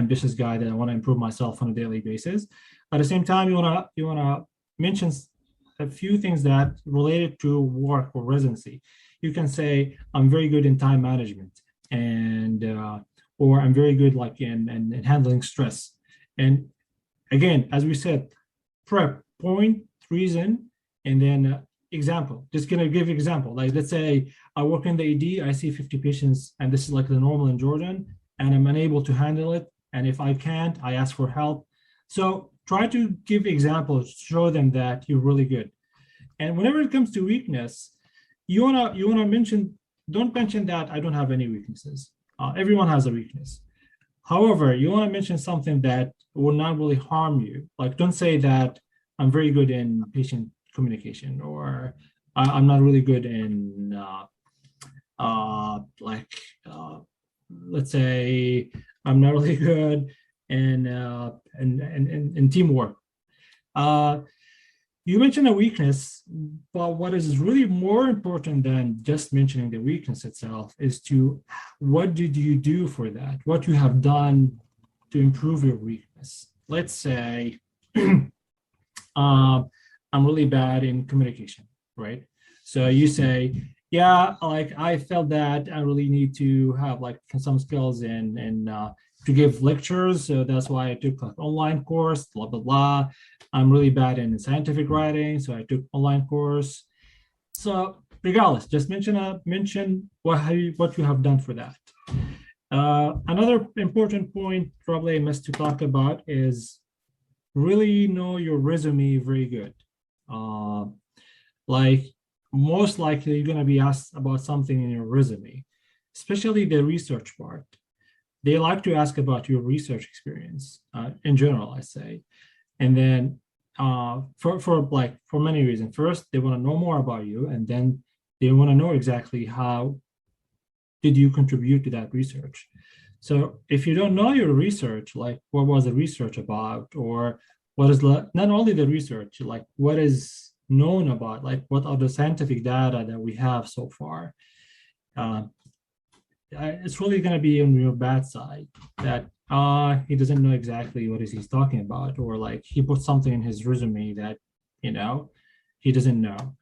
A: ambitious guy that I want to improve myself on a daily basis. At the same time, you wanna mention a few things that related to work or residency. You can say I'm very good in time management, and or I'm very good like in handling stress. And again, as we said, prep, point, reason, and then example. Just gonna give example. Like, let's say I work in the ED, I see 50 patients, and this is like the normal in Jordan, and I'm unable to handle it. And if I can't, I ask for help. So try to give examples, show them that you're really good. And whenever it comes to weakness, you wanna don't mention that I don't have any weaknesses. Everyone has a weakness. However, you want to mention something that will not really harm you. Like, don't say that I'm very good in patient communication, or I'm not really good in let's say I'm not really good in teamwork. You mentioned a weakness, but what is really more important than just mentioning the weakness itself is what did you do for that? What you have done to improve your weakness. Let's say I'm really bad in communication, right? So you say, yeah, like I felt that I really need to have like some skills in to give lectures. So that's why I took an online course, blah, blah, blah. I'm really bad in scientific writing, so I took online course. So regardless, just mention what you have done for that. Another important point probably I missed to talk about is really know your resume very good. Like, most likely you're going to be asked about something in your resume, especially the research part. They like to ask about your research experience in general, I say. And then for many reasons. First, they want to know more about you, and then they want to know exactly how did you contribute to that research. So if you don't know your research, like what was the research about, or what is not only the research, like what is known about, like what are the scientific data that we have so far, it's really going to be on your bad side that he doesn't know exactly what he's talking about, or like he put something in his resume that he doesn't know.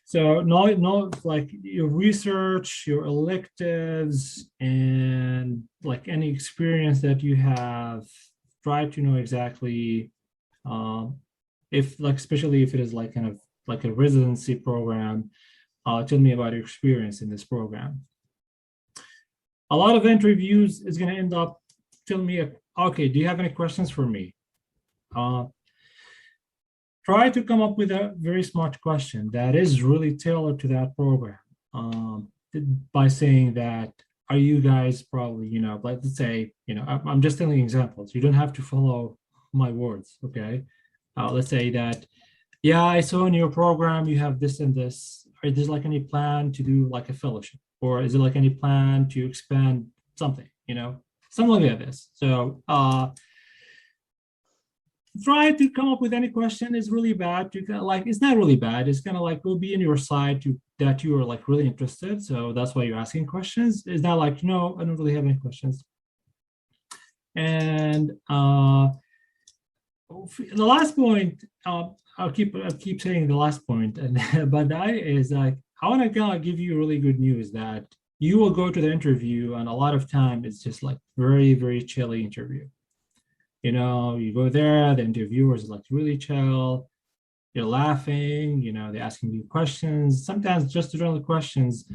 A: So know like your research, your electives, and like any experience that you have. Try to know exactly if, like, especially if it is like kind of like a residency program. Tell me about your experience in this program. A lot of interviews is going to end up, tell me, okay, do you have any questions for me? try to come up with a very smart question that is really tailored to that program. By saying that, are you guys probably, like let's say, I'm just telling examples. You don't have to follow my words, okay? Let's say that, yeah, I saw in your program you have this and this. Is there like any plan to do like a fellowship, or is there like any plan to expand something? Something like this. So try to come up with any question is really bad. It's not really bad. It's kind of like will be in your side that you are like really interested. So that's why you're asking questions. It's not like, no, I don't really have any questions. And the last point, I'll keep saying the last point, but that is like I want to give you really good news that you will go to the interview, and a lot of time it's just like very, very chilly interview. You go there, the interviewers are like really chill. You're laughing, they're asking you questions. Sometimes just general questions.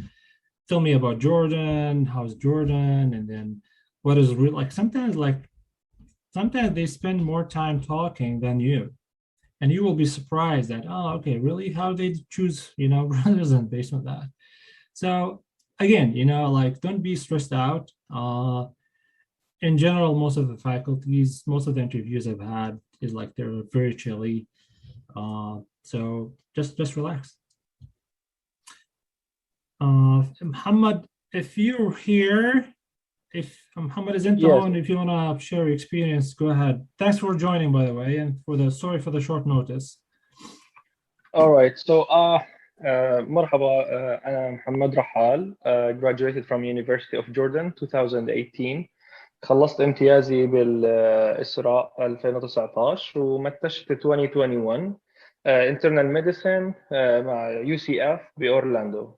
A: Tell me about Jordan. How's Jordan? And then what is real? Sometimes they spend more time talking than you. And you will be surprised that, oh, okay, really? How they choose, resident based on that. So again, don't be stressed out. In general, most of the faculties, most of the interviews I've had is like they're very chilly. So just relax. Muhammad, if you're here, if Muhammad is into on, if you want to share your experience, go ahead. Thanks for joining, by the way, and sorry for the short notice.
C: All right. So مرحبا أنا محمد رحال graduated from University of Jordan 2018. خلصت امتيازي بالإسراء 2019 ومتشت 2021 internal medicine مع UCF بأورلاندو.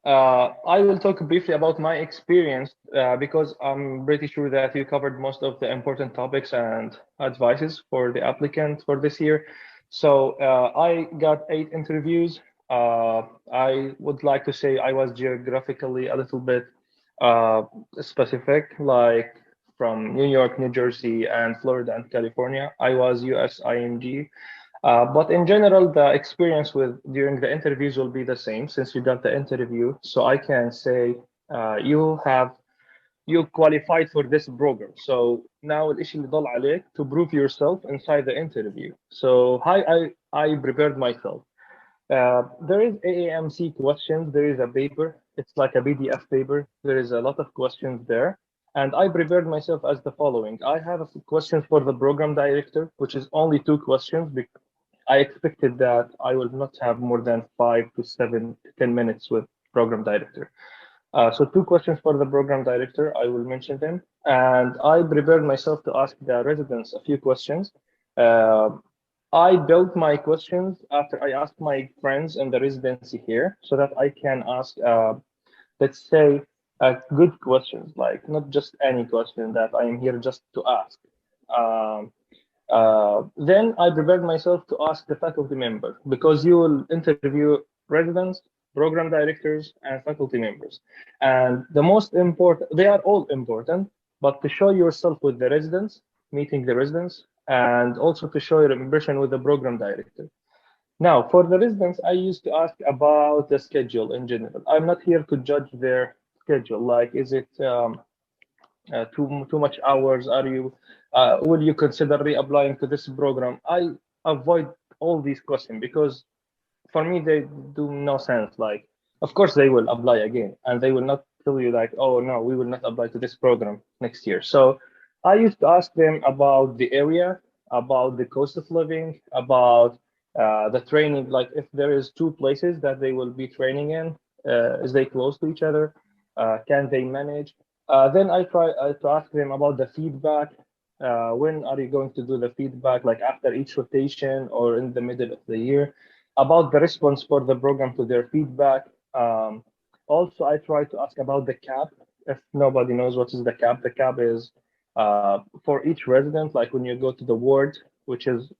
C: I will talk briefly about my experience because I'm pretty sure that you covered most of the important topics and advices for the applicant for this year. So I got 8 interviews. I would like to say I was geographically a little bit specific, like from New York, New Jersey, and Florida and California. I was US IMG. But in general, the experience during the interviews will be the same since you got the interview. So I can say you qualified for this program. So now الإشي اللي ضل عليك to prove yourself inside the interview. So I prepared myself. There is AAMC questions. There is a paper. It's like a PDF paper. There is a lot of questions there. And I prepared myself as the following. I have a question for the program director, which is only 2 questions. I expected that I will not have more than 5 to 7 to 10 minutes with program director. So 2 questions for the program director, I will mention them. And I prepared myself to ask the residents a few questions. I built my questions after I asked my friends in the residency here so that I can ask, let's say, good questions, like not just any question that I am here just to ask. Then I prepared myself to ask the faculty member because you will interview residents, program directors, and faculty members. And the most important, they are all important, but to show yourself with the residents, meeting the residents, and also to show your impression with the program director. Now, for the residents, I used to ask about the schedule in general. I'm not here to judge their schedule. Like, is it too much hours? Will you consider reapplying to this program? I avoid all these questions because for me, they do no sense. Like, of course, they will apply again, and they will not tell you like, oh, no, we will not apply to this program next year. So I used to ask them about the area, about the cost of living, about the training, like if there is 2 places that they will be training in, is they close to each other? Can they manage? Then I try to ask them about the feedback. When are you going to do the feedback, like after each rotation or in the middle of the year? About the response for the program to their feedback. Also, I try to ask about the cap. If nobody knows what is the cap is for each resident, like when you go to the ward, which is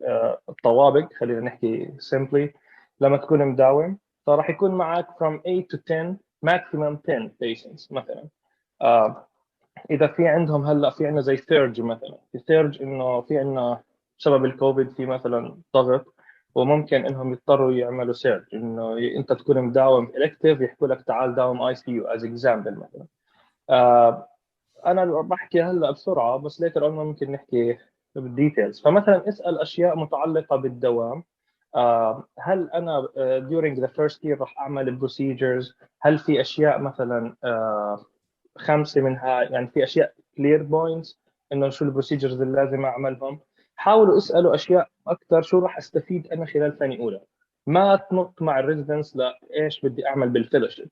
C: الطوابق, خلينا نحكي simply, لما تكون مداوم فراح يكون معك from 8 to 10, maximum 10 patients مثلا. إذا في عندهم هلا في عندنا زي سيرج مثلا، في سيرج إنه في عندنا بسبب الكوفيد في مثلا ضغط، وممكن انهم يضطروا يعملوا سيرج انه انت تكون مداوم الكتيف يحكوا لك تعال داوم اي سي يو از اكزامبل مثلا. انا بحكي هلا بسرعه، بس ليتر اون ممكن نحكي بالديتيلز. فمثلا اسال اشياء متعلقه بالدوام. هل انا during the first year راح اعمل procedures؟ هل في اشياء مثلا 5 منها يعني في اشياء clear points انه شو البروسيجرز اللي لازم اعملهم؟ حاولوا اسالوا اشياء اكثر شو راح استفيد انا خلال سنه اولى. ما تنط مع الريزيدنس لا ايش بدي اعمل بالفيلوشيب.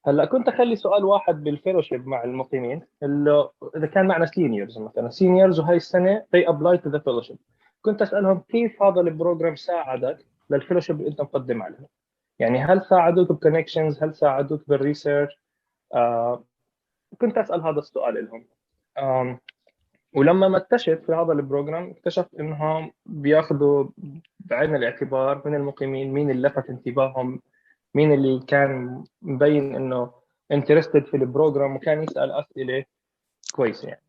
C: هلا كنت اخلي سؤال واحد بالفيلوشيب مع المقيمين، اللي اذا كان معنا سينيورز مثلا سينيورز وهي السنه they apply to the fellowship، كنت اسالهم كيف هذا البروجرام ساعدك للفيلوشيب اللي انت مقدم عليه. يعني هل ساعدوك بكونكشنز؟ هل ساعدوك بالريسيرش؟ آه كنت اسال هذا السؤال لهم. ولما ما اكتشف في هذا البروجرام اكتشفت انهم بياخذوا بعين الاعتبار من المقيمين مين اللي لفت انتباههم، مين اللي كان مبين انه انترستد في البروجرام وكان يسال اسئله كويسه يعني.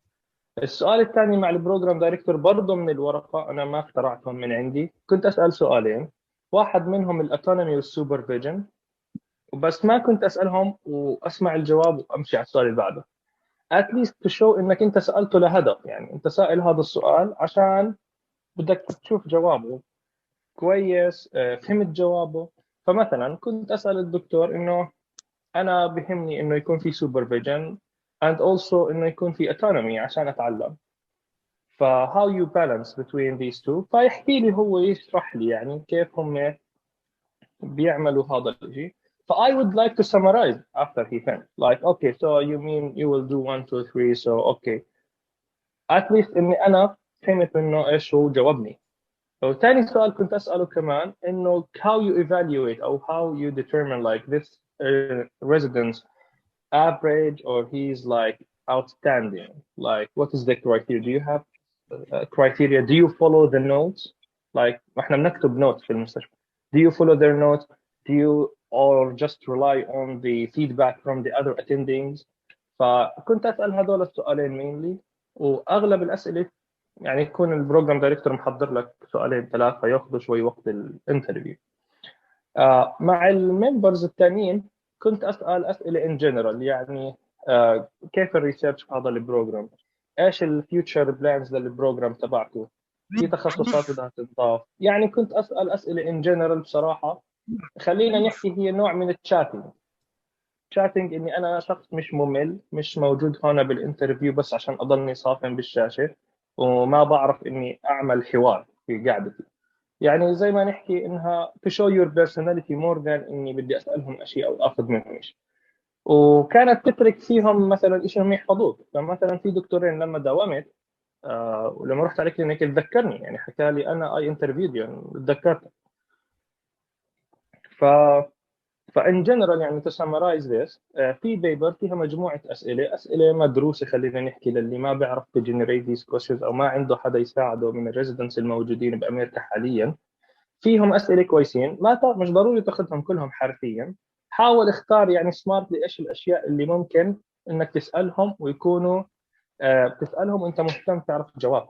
C: السؤال الثاني مع البروجرام دايركتور برضه من الورقه، انا ما اخترعتهم من عندي، كنت اسال سؤالين، واحد منهم الاوتونومي والسوبرفيجن، وبس ما كنت اسالهم واسمع الجواب وامشي على السؤال اللي بعده. at least to show انك انت سالته لهدف، يعني انت سائل هذا السؤال عشان بدك تشوف جوابه كويس، فهمت جوابه. فمثلا كنت اسال الدكتور انه انا بهمني انه يكون في supervision and also انه يكون في autonomy عشان اتعلم. ف how you balance between these two؟ فيحكي لي هو يشرح لي يعني كيف هم بيعملوا هذا الشيء. ف I would like to summarize after he finished like okay so you mean you will do 1 2 3 so okay at least اني انا فهمت منه ايش هو جاوبني. وثاني سؤال كنت اساله كمان انه how you evaluate او how you determine like this residence average or he's like outstanding, like what is the criteria? Do you have criteria? Do you follow the notes? like احنا بنكتب notes في المستشفى. Do you follow their notes? Do you or just rely on the feedback from the other attendings? فكنت اسال هذول السؤالين mainly. واغلب الاسئله يعني يكون البروجرام دايركتور محضر لك سؤالين ثلاثه ياخذوا شوي وقت الانترفيو. مع الممبرز الثانيين كنت اسال اسئله ان جنرال، يعني كيف الريسيرش في هذا البروجرام؟ ايش الفيوتشر بلانز للبروجرام تبعكم؟ في تخصصات بدها تنضاف؟ يعني كنت اسال اسئله ان جنرال بصراحه. خلينا نحكي هي نوع من التشاتنج اني انا شخص مش ممل، مش موجود هون بالانترفيو بس عشان اضلني صافن بالشاشه وما بعرف اني اعمل حوار في قعدتي. يعني زي ما نحكي انها to show your personality more than اني بدي اسالهم اشياء او اخذ منهم شيء. وكانت تترك فيهم مثلا شيء انهم يحفظوك. فمثلا في دكتورين لما داومت ولما رحت على كلينيك تذكرني، يعني حكى لي انا اي انترفيو يعني تذكرت. ف فان جنرال يعني to summarize this في بيبر فيها مجموعه اسئله مدروسه خلينا نحكي للي ما بيعرف تجنريت these questions او ما عنده حدا يساعده من الريزيدنتس الموجودين بامريكا حاليا. فيهم اسئله كويسين، مش ضروري تاخذهم كلهم حرفيا. حاول اختار يعني سمارتلي ايش الاشياء اللي ممكن انك تسالهم ويكونوا بتسالهم وانت مهتم تعرف الجواب.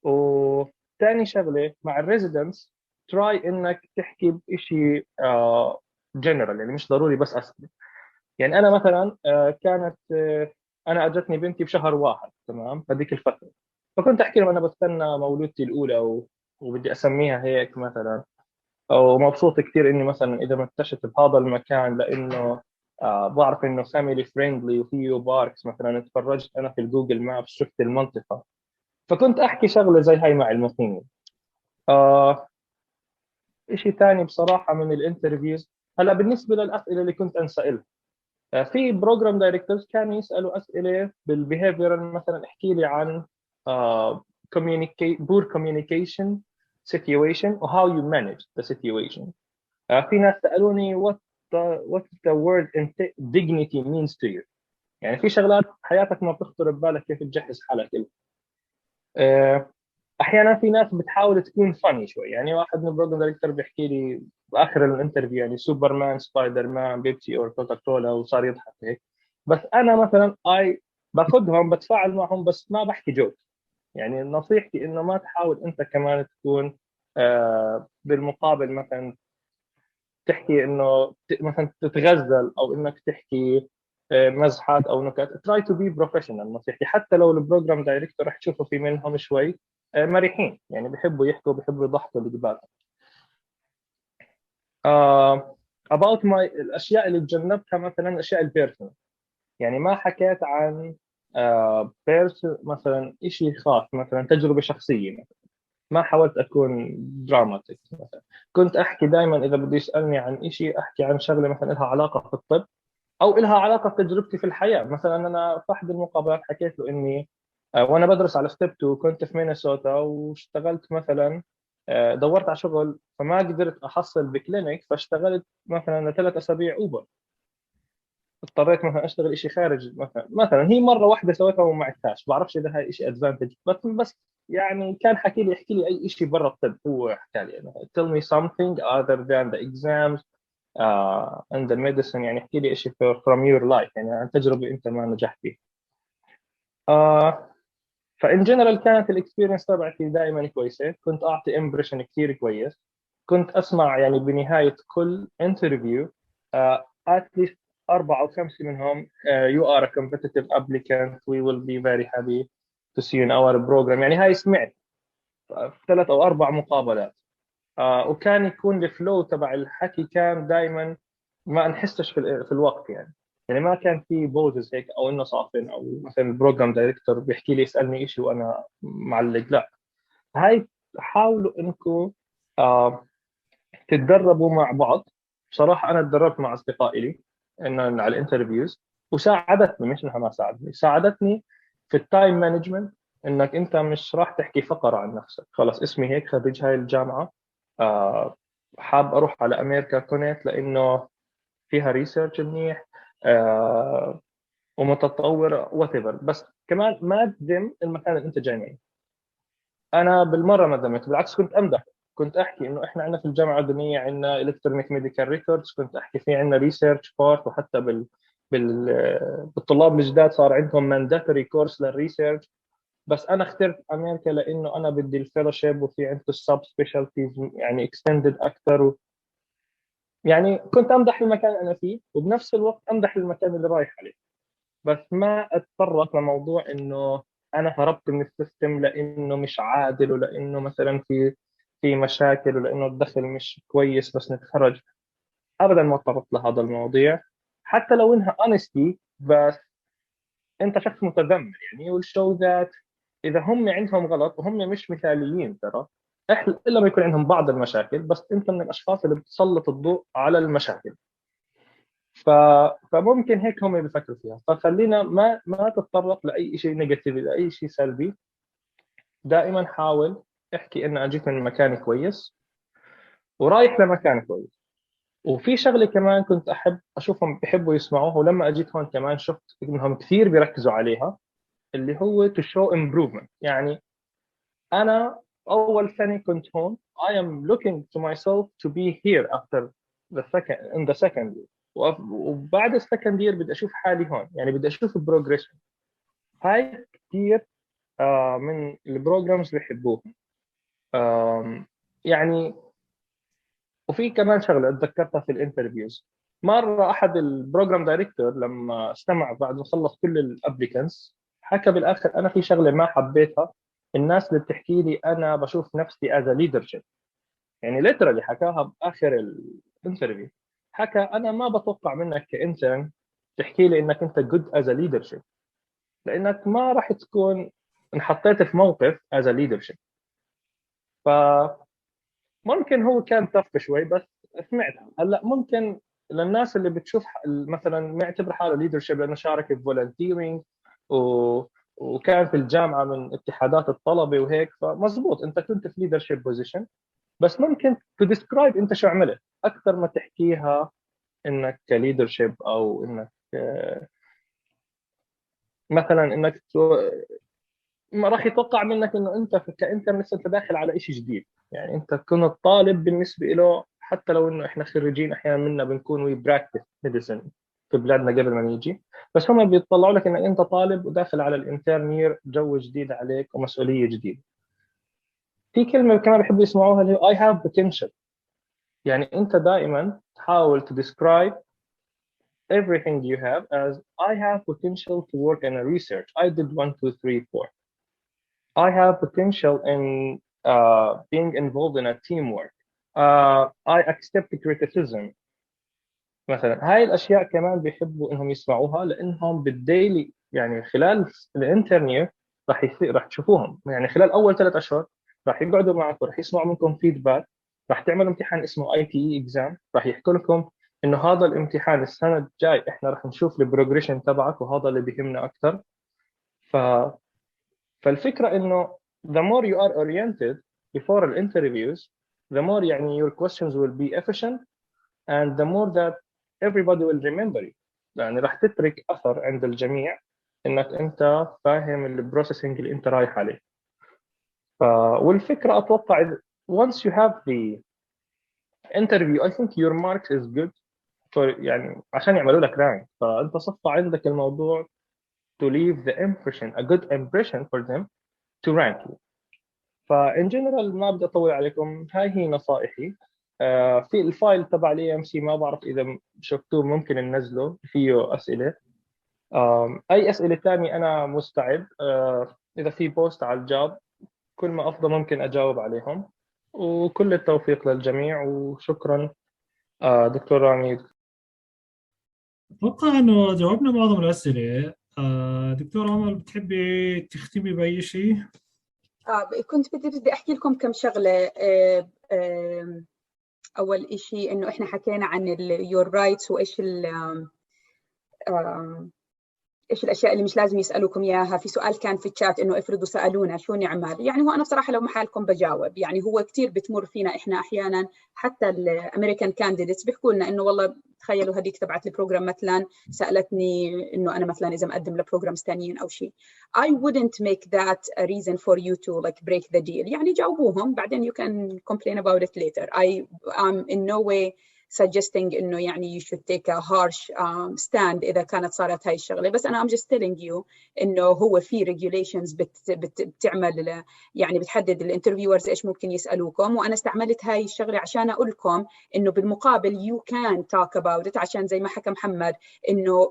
C: وثاني شغله مع الريزيدنتس تراي انك تحكي بشيء جنرال، يعني مش ضروري بس اسئله. يعني انا مثلا كانت انا اجتني بنتي بشهر واحد تمام هذيك الفتره، فكنت احكي لهم انا بستنى مولودتي الاولى وبدي اسميها هيك مثلا، ومبسوط كثير اني مثلا اذا منتشت بهذا المكان لانه بعرف انه فاميلي فريندلي وفيه باركس مثلا. تفرجت انا في الجوجل مابس شفت المنطقه، فكنت احكي شغله زي هاي مع المقيمين. شيء ثاني بصراحه من الانترفيوز هلا بالنسبه للاسئله اللي كنت انسالها، في بروجرام دايركتورز كانوا يسالوا اسئله بالبيهيفيرال، مثلا احكي لي عن poor communication situation و how you manage the situation. في ناس سالوني what the word dignity means to you. يعني في شغلات حياتك ما بتخطر ببالك كيف تجهز حالك لها. احيانا في ناس بتحاول تكون فاني شوي، يعني واحد من البروجرام دايركتور بيحكي لي باخر الانترفيو يعني سوبرمان سبايدر مان بيبسي او كوكا كولا وصار يضحك هيك. بس انا مثلا باخذهم بتفاعل معهم بس ما بحكي جوك. يعني نصيحتي إنه ما تحاول أنت كمان تكون بالمقابل مثلا تحكي إنه مثلا تتغزل أو إنك تحكي مزحات أو نكات. try to be professional. نصيحتي حتى لو البروجرام دايركتور رح تشوفوا في منهم شوي مرحين، يعني بيحبوا يحكوا، بيحبوا يضحكوا اللي قبالهم. about my الأشياء اللي تجنبتها، مثلا الأشياء البيرسونال، يعني ما حكيت عن مثلا شيء خاص، مثلا تجربة شخصية مثلا. ما حاولت أكون دراماتيك مثلا. كنت أحكي دائما إذا بده يسألني عن شيء أحكي عن شغلة مثلا لها علاقة في الطب أو لها علاقة بتجربتي في الحياة. مثلا أنا في أحد المقابلات حكيت له إني وأنا بدرس على ستيب 2 كنت في مينيسوتا واشتغلت مثلا، دورت على شغل فما قدرت أحصل بكلينيك، فاشتغلت مثلا 3 أسابيع أوبر. اضطريت مثلا اشتغل شيء خارج مثلا هي مره واحده سويتها وما عدتهاش. بعرفش اذا هاي شيء ادفانتج، بس يعني كان حكي لي يحكي لي اي شيء برا الطب. هو حكى لي يعني tell me something other than the exams and the medicine، يعني احكي لي شيء from your life، يعني عن تجربه انت ما نجحت فيها. فان جنرال كانت الاكسبيرينس تبعتي دائما كويسه، كنت اعطي امبريشن كثير كويس. كنت اسمع يعني بنهايه كل انترفيو at least 4 أو 5 منهم you are a competitive applicant, we will be very happy to see you in our program. يعني هاي سمعت في 3 أو 4 مقابلات. وكان يكون الفلو تبع الحكي كان دائما ما نحسش في الوقت، يعني ما كان في بوزز هيك او انه صافن او مثلا البروجرام دايركتور بيحكي لي يسالني شيء وانا معلق. لا، هاي حاولوا انكم تتدربوا مع بعض. بصراحه انا تدربت مع اصدقائي لي انه على الانترفيوز، وساعدتني، مش انها ما ساعدتني في التايم مانجمنت. انك انت مش راح تحكي فقره عن نفسك، خلص اسمي هيك خريج هاي الجامعه، حاب اروح على امريكا كونيت لانه فيها ريسيرش منيح ومتطوره whatever. بس كمان ما تذم المكان اللي انت جاي منه. انا بالمره ما ذمت، بالعكس كنت امدح. كنت احكي انه احنا عندنا في الجامعه الدنيا عندنا الكترونيك ميديكال ريكوردز، كنت احكي في عندنا ريسيرش بارت، وحتى بالطلاب الجداد صار عندهم مانداتوري كورس للريسيرش. بس انا اخترت امريكا لانه انا بدي الفيلوشيب وفي عنده السب سبيشالتيز يعني اكستندد اكثر. يعني كنت امدح المكان اللي انا فيه وبنفس الوقت امدح المكان اللي رايح عليه، بس ما اتطرق لموضوع انه انا هربت من السيستم لانه مش عادل، ولانه مثلا في مشاكل، ولانه الدخل مش كويس بس نتخرج. ابدا ما اتطرقت لهذا المواضيع، حتى لو انها honesty. بس انت شخص متذمر، يعني will show that اذا هم عندهم غلط وهم مش مثاليين ترى، الا ما يكون عندهم بعض المشاكل، بس انت من الاشخاص اللي بتسلط الضوء على المشاكل. ف... فممكن هيك هم بيفكروا فيها. فخلينا ما تتطرق لاي شيء نيجاتيف، لاي شيء سلبي. دائما حاول احكي ان اجيت من مكان كويس ورايح لمكان كويس. وفي شغله كمان كنت احب اشوفهم بيحبوا يسمعوها، ولما اجيت هون كمان شفت انهم كثير بيركزوا عليها، اللي هو to show improvement. يعني انا اول سنه كنت هون I am looking to myself to be here after the second year. وبعد السكند يير بدي اشوف حالي هون، يعني بدي اشوف البروجريشن. هاي كثير من البروجرامز بيحبوهم. يعني وفي كمان شغله اتذكرتها في الانترفيوز. مره احد البروجرام دايركتور لما استمع بعد ما خلص كل الابليكانس حكى بالاخر انا في شغله ما حبيتها، الناس اللي بتحكي لي انا بشوف نفسي از ليدرشيب. يعني ليترالي حكاها باخر الانترفيو. حكى انا ما بتوقع منك كانسان تحكي لي انك انت جود از ليدرشيب، لانك ما راح تكون انحطيت في موقف از ليدرشيب. فممكن هو كان طف شوي، بس سمعتها. هلا ممكن للناس اللي بتشوف مثلا ما يعتبر حاله ليدرشيب لانه شارك في فولنتيرنج وكان في الجامعه من اتحادات الطلبه وهيك، فمزبوط انت كنت في ليدرشيب بوزيشن. بس ممكن تديسكرايب انت شو عملت اكثر ما تحكيها انك كليدرشيب، او انك مثلا انك ما راح يتوقع منك انه انت كانت لسه انت داخل على شيء جديد. يعني انت كنت طالب بالنسبه له، حتى لو انه احنا خريجين احيانا منا بنكون وي براكتس ميديسن في بلادنا قبل ما نيجي، بس هم بيطلعوا لك انك انت طالب وداخل على الانترنير، جو جديد عليك ومسؤوليه جديده. في كلمه كمان بيحبوا يسمعوها اللي هي I have potential. يعني انت دائما تحاول to describe everything you have as I have potential to work in a research. I did 1, 2, 3, 4. I have potential in being involved in a teamwork. I accept criticism. مثلا هاي الاشياء كمان بيحبوا انهم يسمعوها، لانهم بالديلي يعني خلال الانترنيو راح تشوفوهم. يعني خلال اول 3 اشهر راح يقعدوا معكم، راح يسمعوا منكم فيدباك، راح تعملوا امتحان اسمه ITE اكزام، راح يحكوا لكم انه هذا الامتحان السنه الجاي احنا راح نشوف البروجريشن تبعك، وهذا اللي بيهمنا اكثر. ف فالفكره انه the more you are oriented before the interviews, the more يعني your questions will be efficient, and the more that everybody will remember you. يعني راح تترك اثر عند الجميع انك انت فاهم البروسيسنج اللي انت رايح عليه. والفكره اتوقع once you have the interview I think your marks is good for يعني عشان يعملوا لك رانك، فانت صفى عندك الموضوع to leave the impression a good impression for them to rank you. فإن جنرال ما بدي أطول عليكم، هاي هي نصائحي. في الفايل تبع الإي ام سي ما بعرف إذا شفتوه ممكن ننزله، فيه أسئلة. أي أسئلة تانية أنا مستعد. إذا في بوست على الجاب كل ما أفضل ممكن أجاوب عليهم. وكل التوفيق للجميع، وشكرا دكتور رامي.
A: أتوقع إنه جاوبنا معظم الأسئلة. دكتور عمر، بتحبي تختمي بأي شيء؟
B: كنت بدي أحكي لكم كم شغلة. أول إشي إنه إحنا حكينا عن your rights، وإيش إيش الأشياء اللي مش لازم يسألوكم إياها. في سؤال كان في الشات إنه افرضوا سألونا شو نعمل. يعني هو أنا بصراحة لو محلكم بجاوب. يعني هو كتير بتمر فينا إحنا أحيانا، حتى الأمريكان كانديديتس بيحكوا لنا إنه والله تخيلوا هذيك تبعت البروجرام مثلا سألتني إنه أنا مثلا إذا مقدم لبروجرامز تانيين أو شيء. I wouldn't make that a reason for you to like break the deal. يعني جاوبوهم بعدين you can complain about it later. I am in no way suggesting إنه يعني you should take a harsh stand إذا كانت صارت هاي الشغلة. بس أنا I'm just telling you إنه هو في regulations بتعمل يعني بتحدد الانترفيورز إيش ممكن يسألوكم. وأنا استعملت هاي الشغلة عشان أقول لكم إنه بالمقابل you can talk about it، عشان زي ما حكى محمد إنه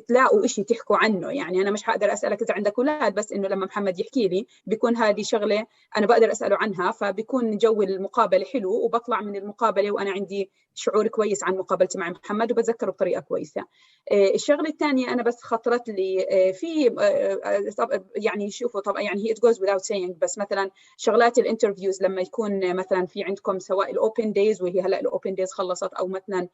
B: تلاقوا إشي تحكوا عنه. يعني أنا مش هقدر أسألك إذا عندك أولاد، بس إنه لما محمد يحكي لي بيكون هذه شغلة أنا بقدر أسأله عنها، فبيكون جو المقابلة حلو، وبطلع من المقابلة وأنا عندي شعور كويس عن مقابلتي مع محمد وبتذكره بطريقة كويسة. الشغلة الثانية أنا بس خطرت لي في يعني شوفوا طبعا يعني it goes without saying، بس مثلا شغلات الانترفيوز لما يكون مثلا في عندكم سواء الأوبن دايز، وهي هلا الأوبن دايز خلصت، أو مثلا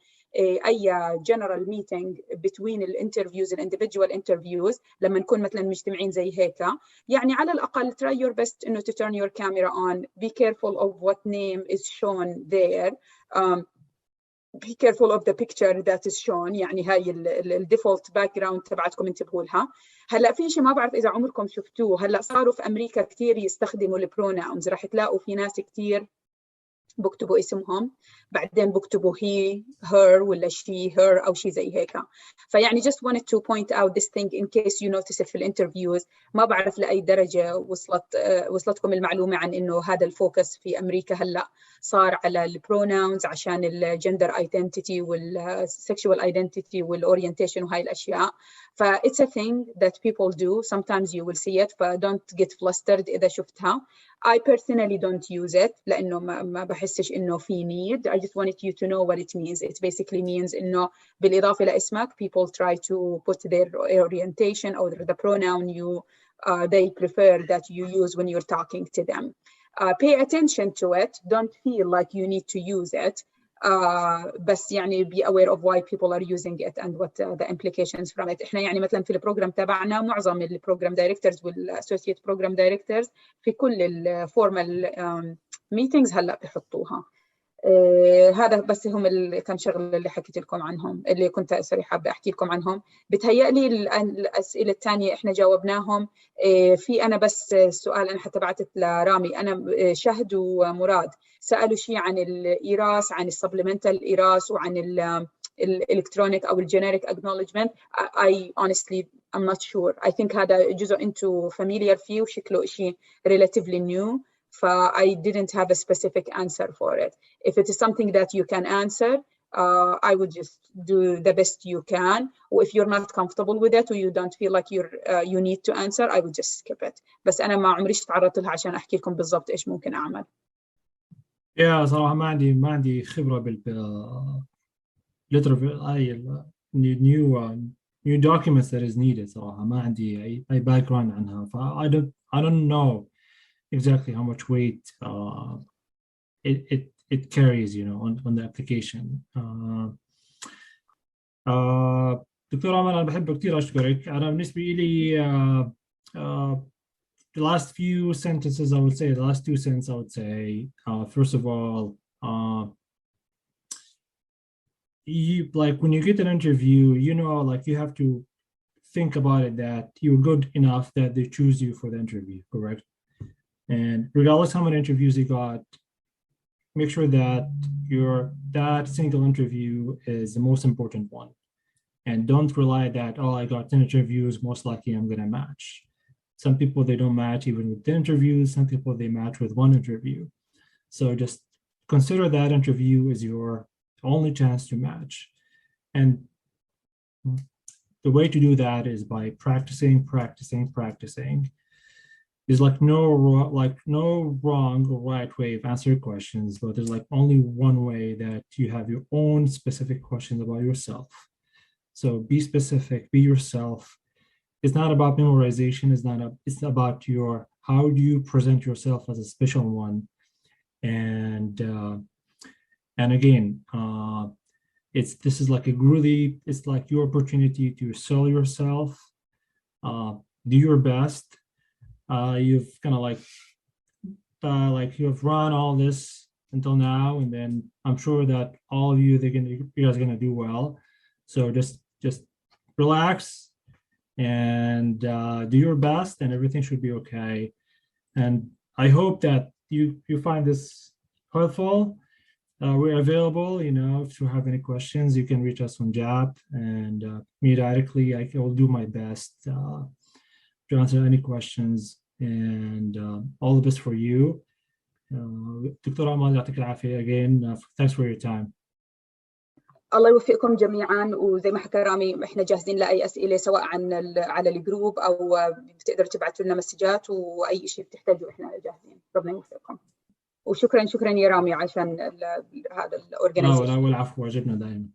B: أي general meeting between الانترفيوز individual interviews لما نكون مثلا مجتمعين زي هيك، يعني على الأقل try your best إنه to turn your camera on, be careful of what name is shown there, be careful of the picture that is shown. يعني هاي الديفولت باك جراوند تبعتكم انتبهوا لها. هلا في شيء ما بعرف اذا عمركم شفتوه، هلا صاروا في امريكا كثير يستخدموا البروناونز. راح تلاقوا في ناس كثير بكتبوا اسمهم بعدين بكتبوا he her ولا she her أو شيء زي هيك. فيعني just wanted to point out this thing in case you notice it في الانترفيوز. ما بعرف لأي درجة وصلتكم المعلومة عن إنه هذا الفوكس في أمريكا هلأ صار على البروناونز عشان الجندر ايدنتيتي والسكشوال ايدنتيتي والأورينتيشن وهاي الأشياء. ف it's a thing that people do. Sometimes you will see it, ف don't get flustered إذا شفتها. I personally don't use it لأنه ما بحسش إنه في need. I just wanted you to know what it means. It basically means إنه بالإضافة لاسمك people try to put their orientation or the pronoun they prefer that you use when you're talking to them. Pay attention to it. Don't feel like you need to use it. بس يعني be aware of why people are using it and what the implications from it. إحنا يعني مثلا في البروجرام تبعنا معظم البروجرام دايركتورز والأسوسييت بروجرام دايركتورز في كل الفورمال meetings هلا بيحطوها. هذا بس هم كم شغله اللي حكيت لكم عنهم، اللي كنت حابه احكي لكم عنهم. بتهيألي الاسئله الثانيه احنا جاوبناهم. في انا بس السؤال انا حتى بعثت لرامي، انا شهد ومراد سالوا شيء عن الايراس، عن السبلمنتال ايراس، وعن الالكترونيك او الجينيريك acknowledgement. I honestly I'm not sure. I think هذا جزء انتو familiar فيه وشكله شيء relatively new. I didn't have a specific answer for it. If it is something that you can answer, I would just do the best you can. Or if you're not comfortable with it or you don't feel like you need to answer, I would just skip it. بس أنا ما عمريش تعرضت لها عشان أحكي لكم بالضبط إيش ممكن أعمل.
A: يا صراحة ما عندي خبرة new documents that is needed. صراحة ما عندي أي background عنها. I don't know exactly how much weight it carries, you know, on the application. دكتور عمر، أنا بحب كثير أشكرك. أنا بالنسبة لي the last few sentences I would say, the last 2 sentences I would say, first of all, you like when you get an interview, you know, like you have to think about it that you're good enough that they choose you for the interview, correct? And regardless how many interviews you got, make sure that that single interview is the most important one. And don't rely that, oh, I got 10 interviews, most likely I'm going to match. Some people, they don't match even with 10 interviews. Some people, they match with 1 interview. So just consider that interview as your only chance to match. And the way to do that is by practicing. There's like no wrong or right way of answering questions, but there's like only one way that you have your own specific questions about yourself. So be specific, be yourself. It's not about memorization. It's about how do you present yourself as a special one. And again, this is like it's like your opportunity to sell yourself. Do your best. You've kind of like you have run all this until now, and then I'm sure that all of you, you guys are gonna do well. So just relax and do your best, and everything should be okay. And I hope that you find this helpful. We're available, you know, if you have any questions, you can reach us on JAP, and me directly. I will do my best to answer any questions, and all the best for you. دكتور عمر، يعطيك العافية again. Thanks for your time.
B: الله يوفقكم جميعا، وزي ما حكى رامي احنا جاهزين لأي أسئلة سواء على الجروب أو بتقدروا تبعتوا لنا مسجات، وأي شيء بتحتاجوا احنا جاهزين. ربنا يوفقكم، وشكرا يا رامي عشان هذا الأورجنايزيشن.
A: لا والعفو، واجبنا دائما.